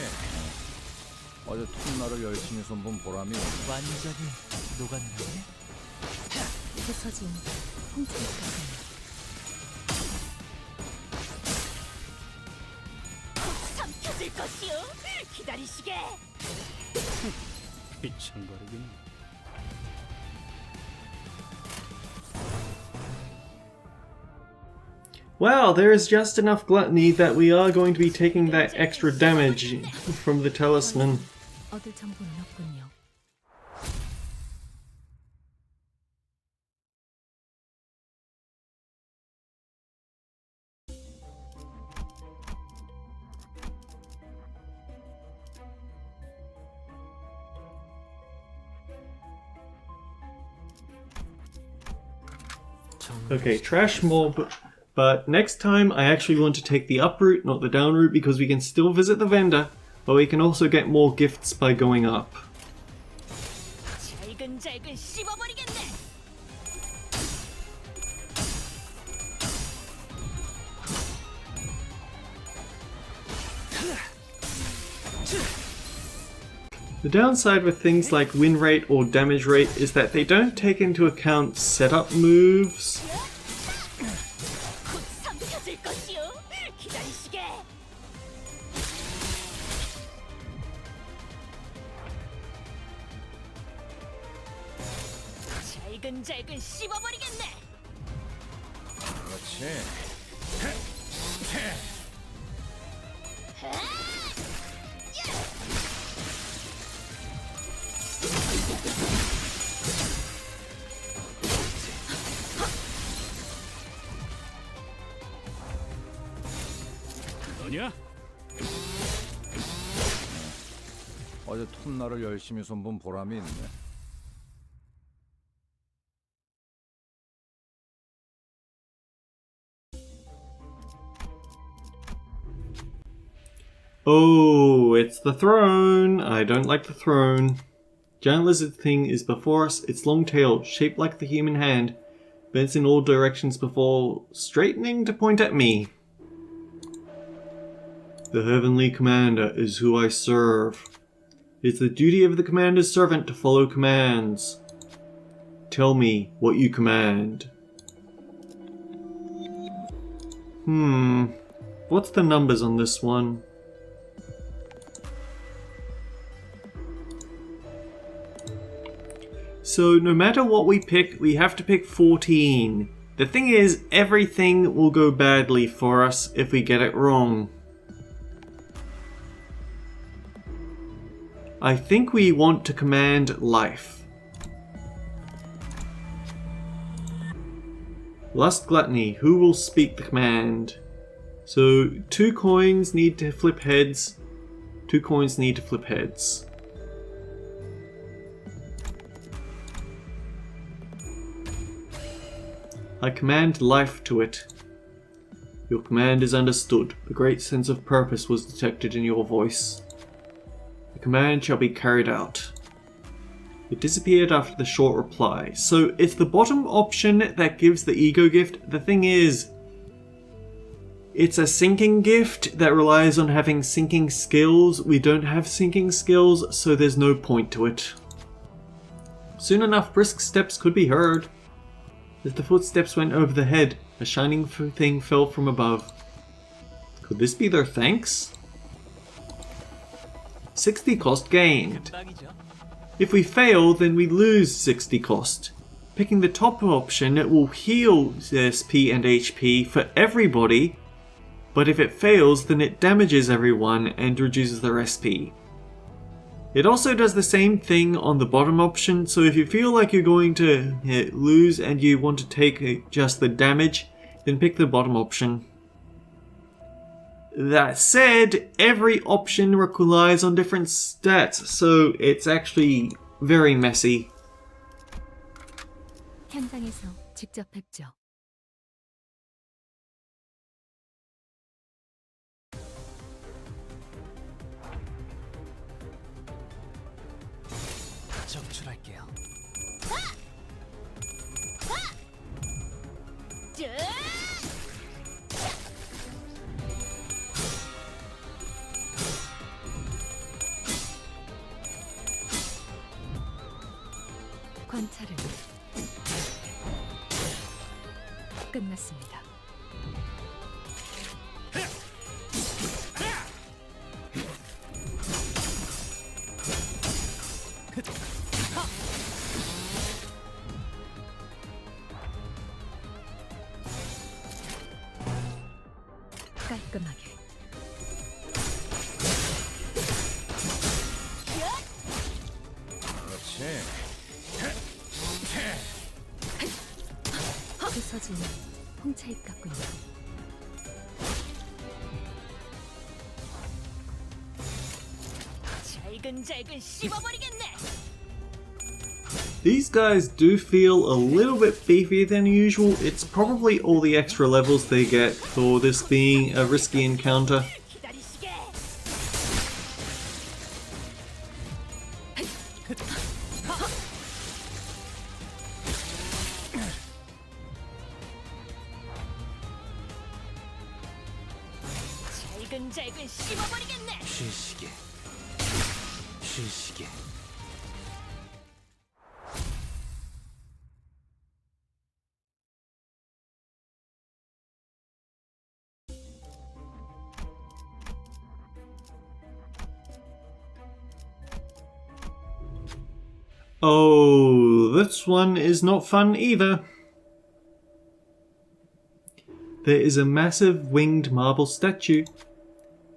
어제 톱날을 열심히 손본 보람이 있네. 완전히 녹아내렸네. 부서진 홍차일까요? 삼켜질 것이오. 기다리시게. 미친거리긴. Wow, there is just enough gluttony that we are going to be taking that extra damage from the talisman. 얻을 정보는 없군요. Okay, trash mob. But next time I actually want to take the up route, not the down route, because we can still visit the vendor, but we can also get more gifts by going up. 잘근잘근 씹어버리겠네. The downside with things like win rate or damage rate is that they don't take into account setup moves. 곧 삼켜질 것이오. 기다리시게. 잘근잘근 씹어버리겠네. 그렇지. 너냐? 어제 톱날을 열심히 손본 보람이 있네. Oh, it's the throne! I don't like the throne. Giant lizard thing is before us, its long tail, shaped like the human hand, bends in all directions before straightening to point at me. The heavenly commander is who I serve. It is the duty of the commander's servant to follow commands. Tell me what you command. What's the numbers on this one? So no matter what we pick, we have to pick 14. The thing is, everything will go badly for us if we get it wrong. I think we want to command life. Lust Gluttony, who will speak the command? So 2 coins need to flip heads, 2 coins need to flip heads. I command life to it. Your command is understood. A great sense of purpose was detected in your voice. The command shall be carried out. It disappeared after the short reply. So it's the bottom option that gives the ego gift. The thing is, it's a sinking gift that relies on having sinking skills. We don't have sinking skills, so there's no point to it. Soon enough, brisk steps could be heard. As the footsteps went over the head, a shining thing fell from above. Could this be their thanks? 60 cost gained. 빵이죠. If we fail, then we lose 60 cost. Picking the top option will heal SP and HP for everybody, but if it fails, then it damages everyone and reduces their SP. It also does the same thing on the bottom option, so if you feel like you're going to lose and you want to take just the damage, then pick the bottom option. That said, every option relies on different stats, so it's actually very messy. 현장에서 직접 뵙죠. 정출할게요. 관찰은 끝났습니다. 깔끔하게. 그렇지. 부서지는 홍차잎 같군요. 잘근잘근 씹어버리겠네. These guys do feel a little bit beefier than usual. It's probably all the extra levels they get for this being a risky encounter. 기다리시게. 잘근잘근 씹어버리겠네. 쉬시게. 쉬시게. Oh, this one is not fun either. There is a massive winged marble statue.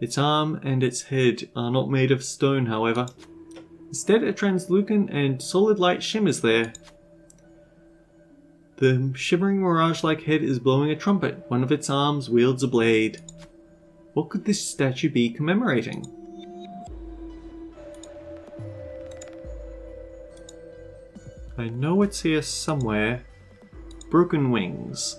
Its arm and its head are not made of stone, however. Instead, a translucent and solid light shimmers there. The shimmering mirage-like head is blowing a trumpet. One of its arms wields a blade. What could this statue be commemorating? I know it's here somewhere. Broken wings.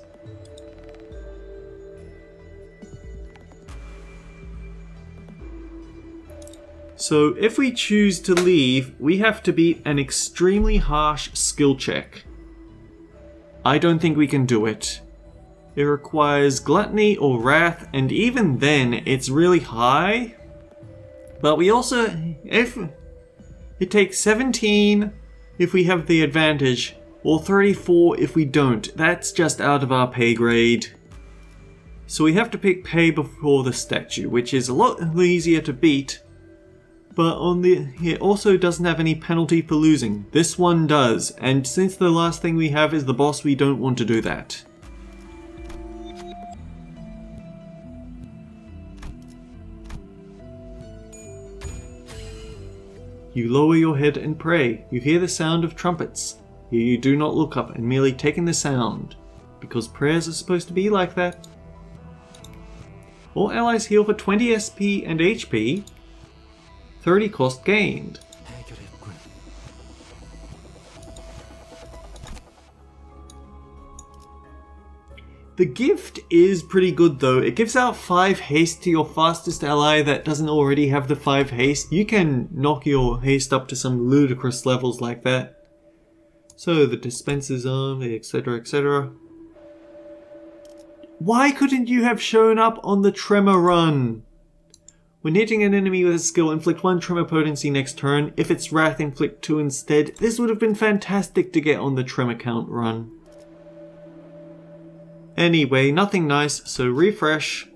So if we choose to leave, we have to beat an extremely harsh skill check. I don't think we can do it. It requires gluttony or wrath, and even then it's really high. But we also, if it takes 17 if we have the advantage, or 34 if we don't. That's just out of our pay grade. So we have to pick pay before the statue, which is a lot easier to beat, but it also doesn't have any penalty for losing. This one does, and since the last thing we have is the boss, we don't want to do that. You lower your head and pray. You hear the sound of trumpets. Here you do not look up and merely take in the sound, because prayers are supposed to be like that. All allies heal for 20 SP and HP, 30 cost gained. 해결했군. The gift is pretty good though. It gives out 5 haste to your fastest ally that doesn't already have the 5 haste. You can knock your haste up to some ludicrous levels like that. So the dispenser's on, etc, etc. Why couldn't you have shown up on the tremor run? When hitting an enemy with a skill, inflict 1 tremor potency next turn. If it's wrath, inflict 2 instead. This would have been fantastic to get on the tremor count run. Anyway, nothing nice, so refresh.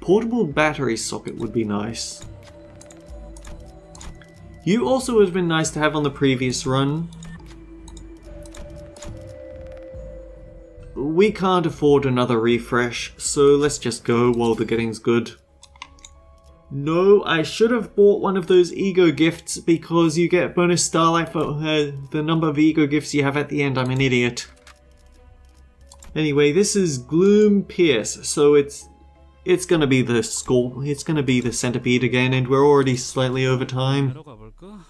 Portable battery socket would be nice. You also would have been nice to have on the previous run. We can't afford another refresh, so let's just go while the getting's good. No, I should have bought one of those ego gifts because you get bonus starlight for the number of ego gifts you have at the end. I'm an idiot. Anyway, this is Gloom Pierce, so it's gonna be the skull. It's gonna be the centipede again, and we're already slightly over time. 하러 가볼까?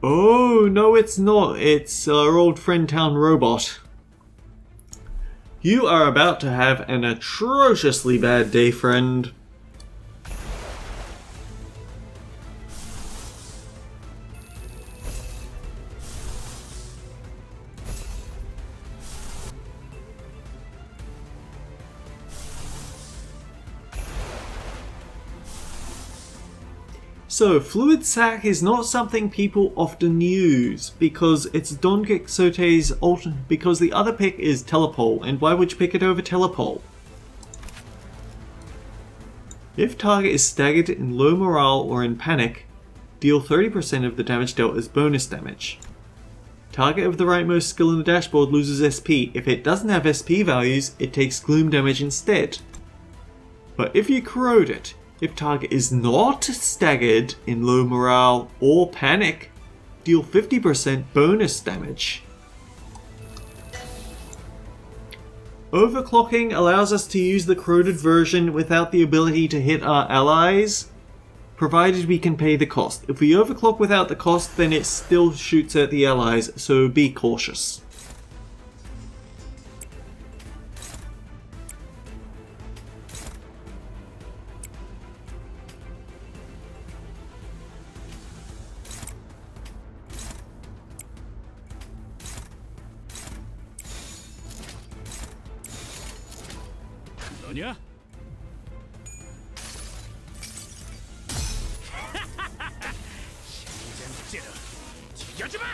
Oh, no it's not. It's our old friend Town Robot. You are about to have an atrociously bad day, friend. So, Fluid Sac is not something people often use because it's Don Quixote's because the other pick is Telepole, and why would you pick it over Telepole? If target is staggered, in low morale or in panic, deal 30% of the damage dealt as bonus damage. Target of the rightmost skill in the dashboard loses SP. If it doesn't have SP values, it takes gloom damage instead. But if you corrode it, if target is not staggered in low morale or panic, deal 50% bonus damage. Overclocking allows us to use the corroded version without the ability to hit our allies, provided we can pay the cost. If we overclock without the cost, then it still shoots at the allies, so be cautious. 너냐? 찌러 죽여주마!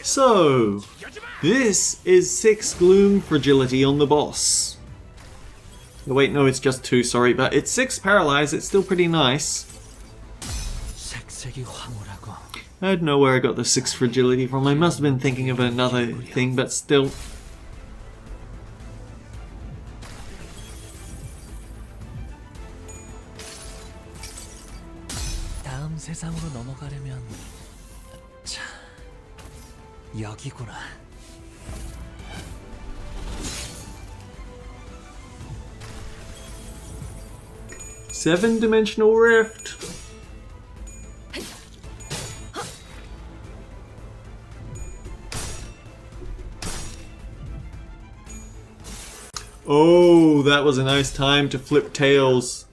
So, this is 6 gloom fragility on the boss. Oh, wait, no, it's just 2, sorry, but it's 6 paralyzed, it's still pretty nice. 색색이 황홀하고 I don't know where I got the 6 fragility from, I must have been thinking of another thing, but still. 다음 세상으로 넘어가려면 자 여기구나. Seven-dimensional rift. Oh, that was a nice time to flip tails.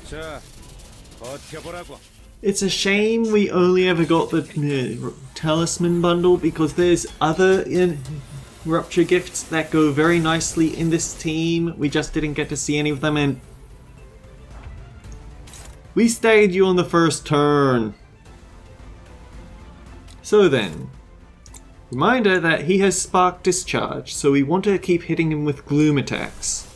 자, 버텨보라고. It's a shame we only ever got the talisman bundle because there's other Rupture gifts that go very nicely in this team. We just didn't get to see any of them, and we staggered you on the first turn. So then, reminder that he has Spark Discharge, so we want to keep hitting him with gloom attacks.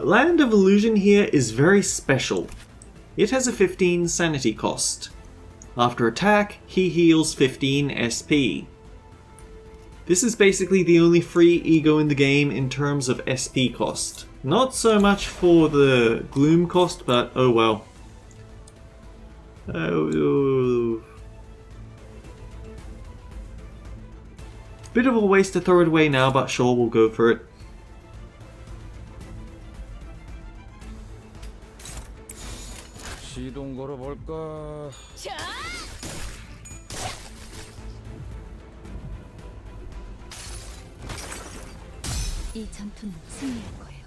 Land of Illusion here is very special. It has a 15 sanity cost. After attack, he heals 15 SP. This is basically the only free ego in the game in terms of SP cost. Not so much for the gloom cost, but oh well. Bit of a waste to throw it away now, but sure, we'll go for it. 시동 걸어볼까? 자, 이 전투는 승리할 거예요.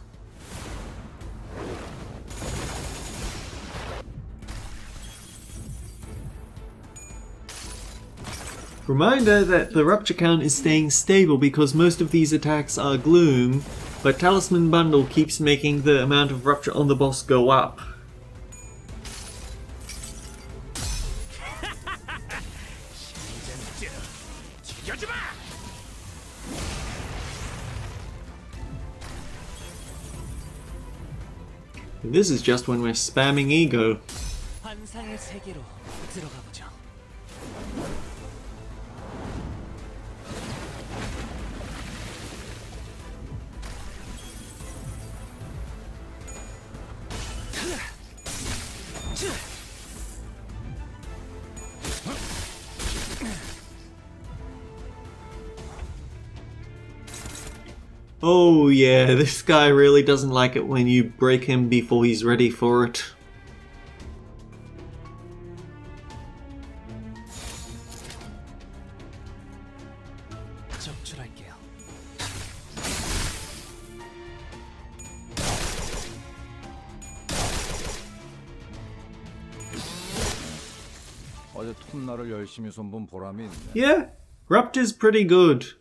Reminder that the Rupture count is staying stable because most of these attacks are gloom, but Talisman Bundle keeps making the amount of Rupture on the boss go up. This is just when we're spamming ego. 환상의 세계로 들어가 보죠. Oh yeah, this guy really doesn't like it when you break him before he's ready for it. 적출할게요. 어제 톱날을 열심히 손본 보람이 있네. Yeah, Rupture's pretty good.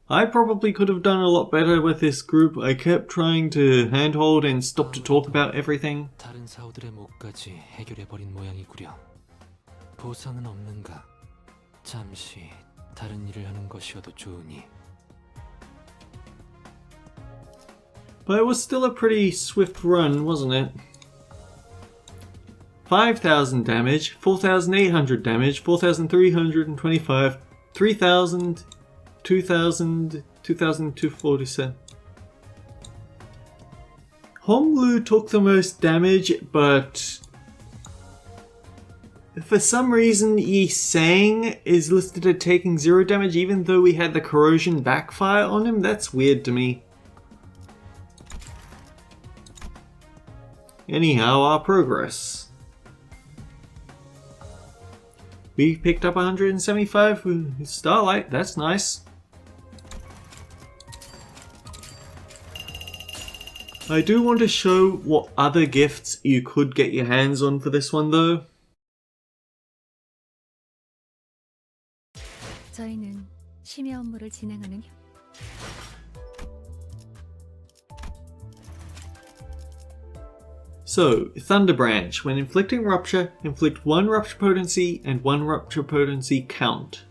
I probably could have done a lot better with this group. I kept trying to handhold and stop to talk about everything. 다른 사우들의 몫까지 해결해버린 모양이구려. 보상은 없는가? 잠시 다른 일을 하는 것이어도 좋으니. But it was still a pretty swift run, wasn't it? 5,000 damage, 4,800 damage, 4,325, 3,000, 2,000, 2,247. Honglu took the most damage, but for some reason Yi Sang is listed at taking 0 damage even though we had the corrosion backfire on him. That's weird to me. Anyhow, our progress. We picked up 175 with Starlight, that's nice. I do want to show what other gifts you could get your hands on for this one though. 저희는 심야 업무를 진행하는 So, Thunder Branch. When inflicting Rupture, inflict 1 Rupture Potency and 1 Rupture Potency count.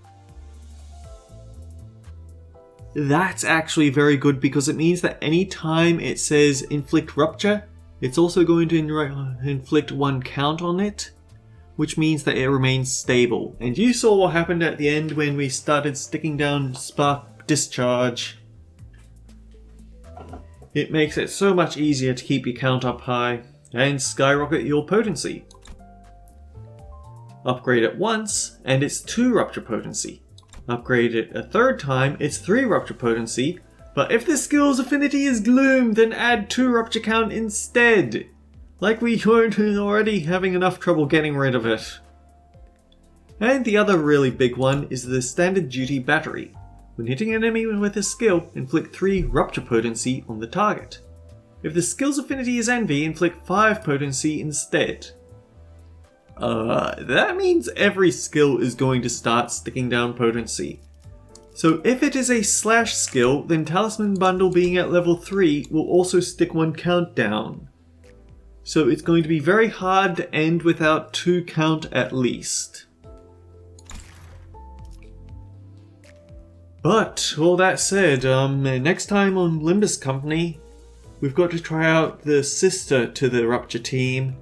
That's actually very good because it means that any time it says inflict Rupture, it's also going to inflict 1 count on it, which means that it remains stable. And you saw what happened at the end when we started sticking down Spark Discharge. It makes it so much easier to keep your count up high and skyrocket your potency. Upgrade it once, and it's 2 Rupture Potency. Upgrade it a 3rd time, it's 3 Rupture Potency, but if the skill's affinity is Gloom, then add 2 Rupture count instead. Like we weren't already having enough trouble getting rid of it. And the other really big one is the Standard Duty Battery. When hitting an enemy with a skill, inflict 3 Rupture Potency on the target. If the skill's affinity is Envy, inflict 5 Potency instead. That means every skill is going to start sticking down Potency. So if it is a slash skill, then Talisman Bundle being at level 3 will also stick 1 count down. So it's going to be very hard to end without 2 count at least. But, all that said, next time on Limbus Company, we've got to try out the sister to the Rupture team,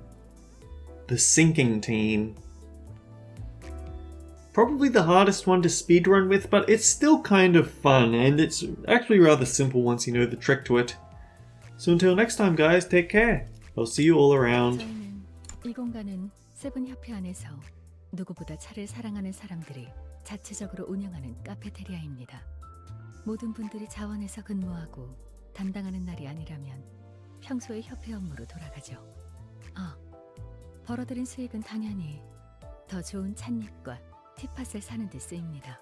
the Sinking team. Probably the hardest one to speedrun with, but it's still kind of fun, and it's actually rather simple once you know the trick to it. So until next time guys, take care. I'll see you all around. 저희는 이 공간은 세븐 협회 안에서 누구보다 차를 사랑하는 사람들이 자체적으로 운영하는 카페테리아입니다. 모든 분들이 자원해서 근무하고 담당하는 날이 아니라면 평소의 협회 업무로 돌아가죠. 벌어들인 수익은 당연히 더 좋은 찻잎과 티팟을 사는 데 쓰입니다.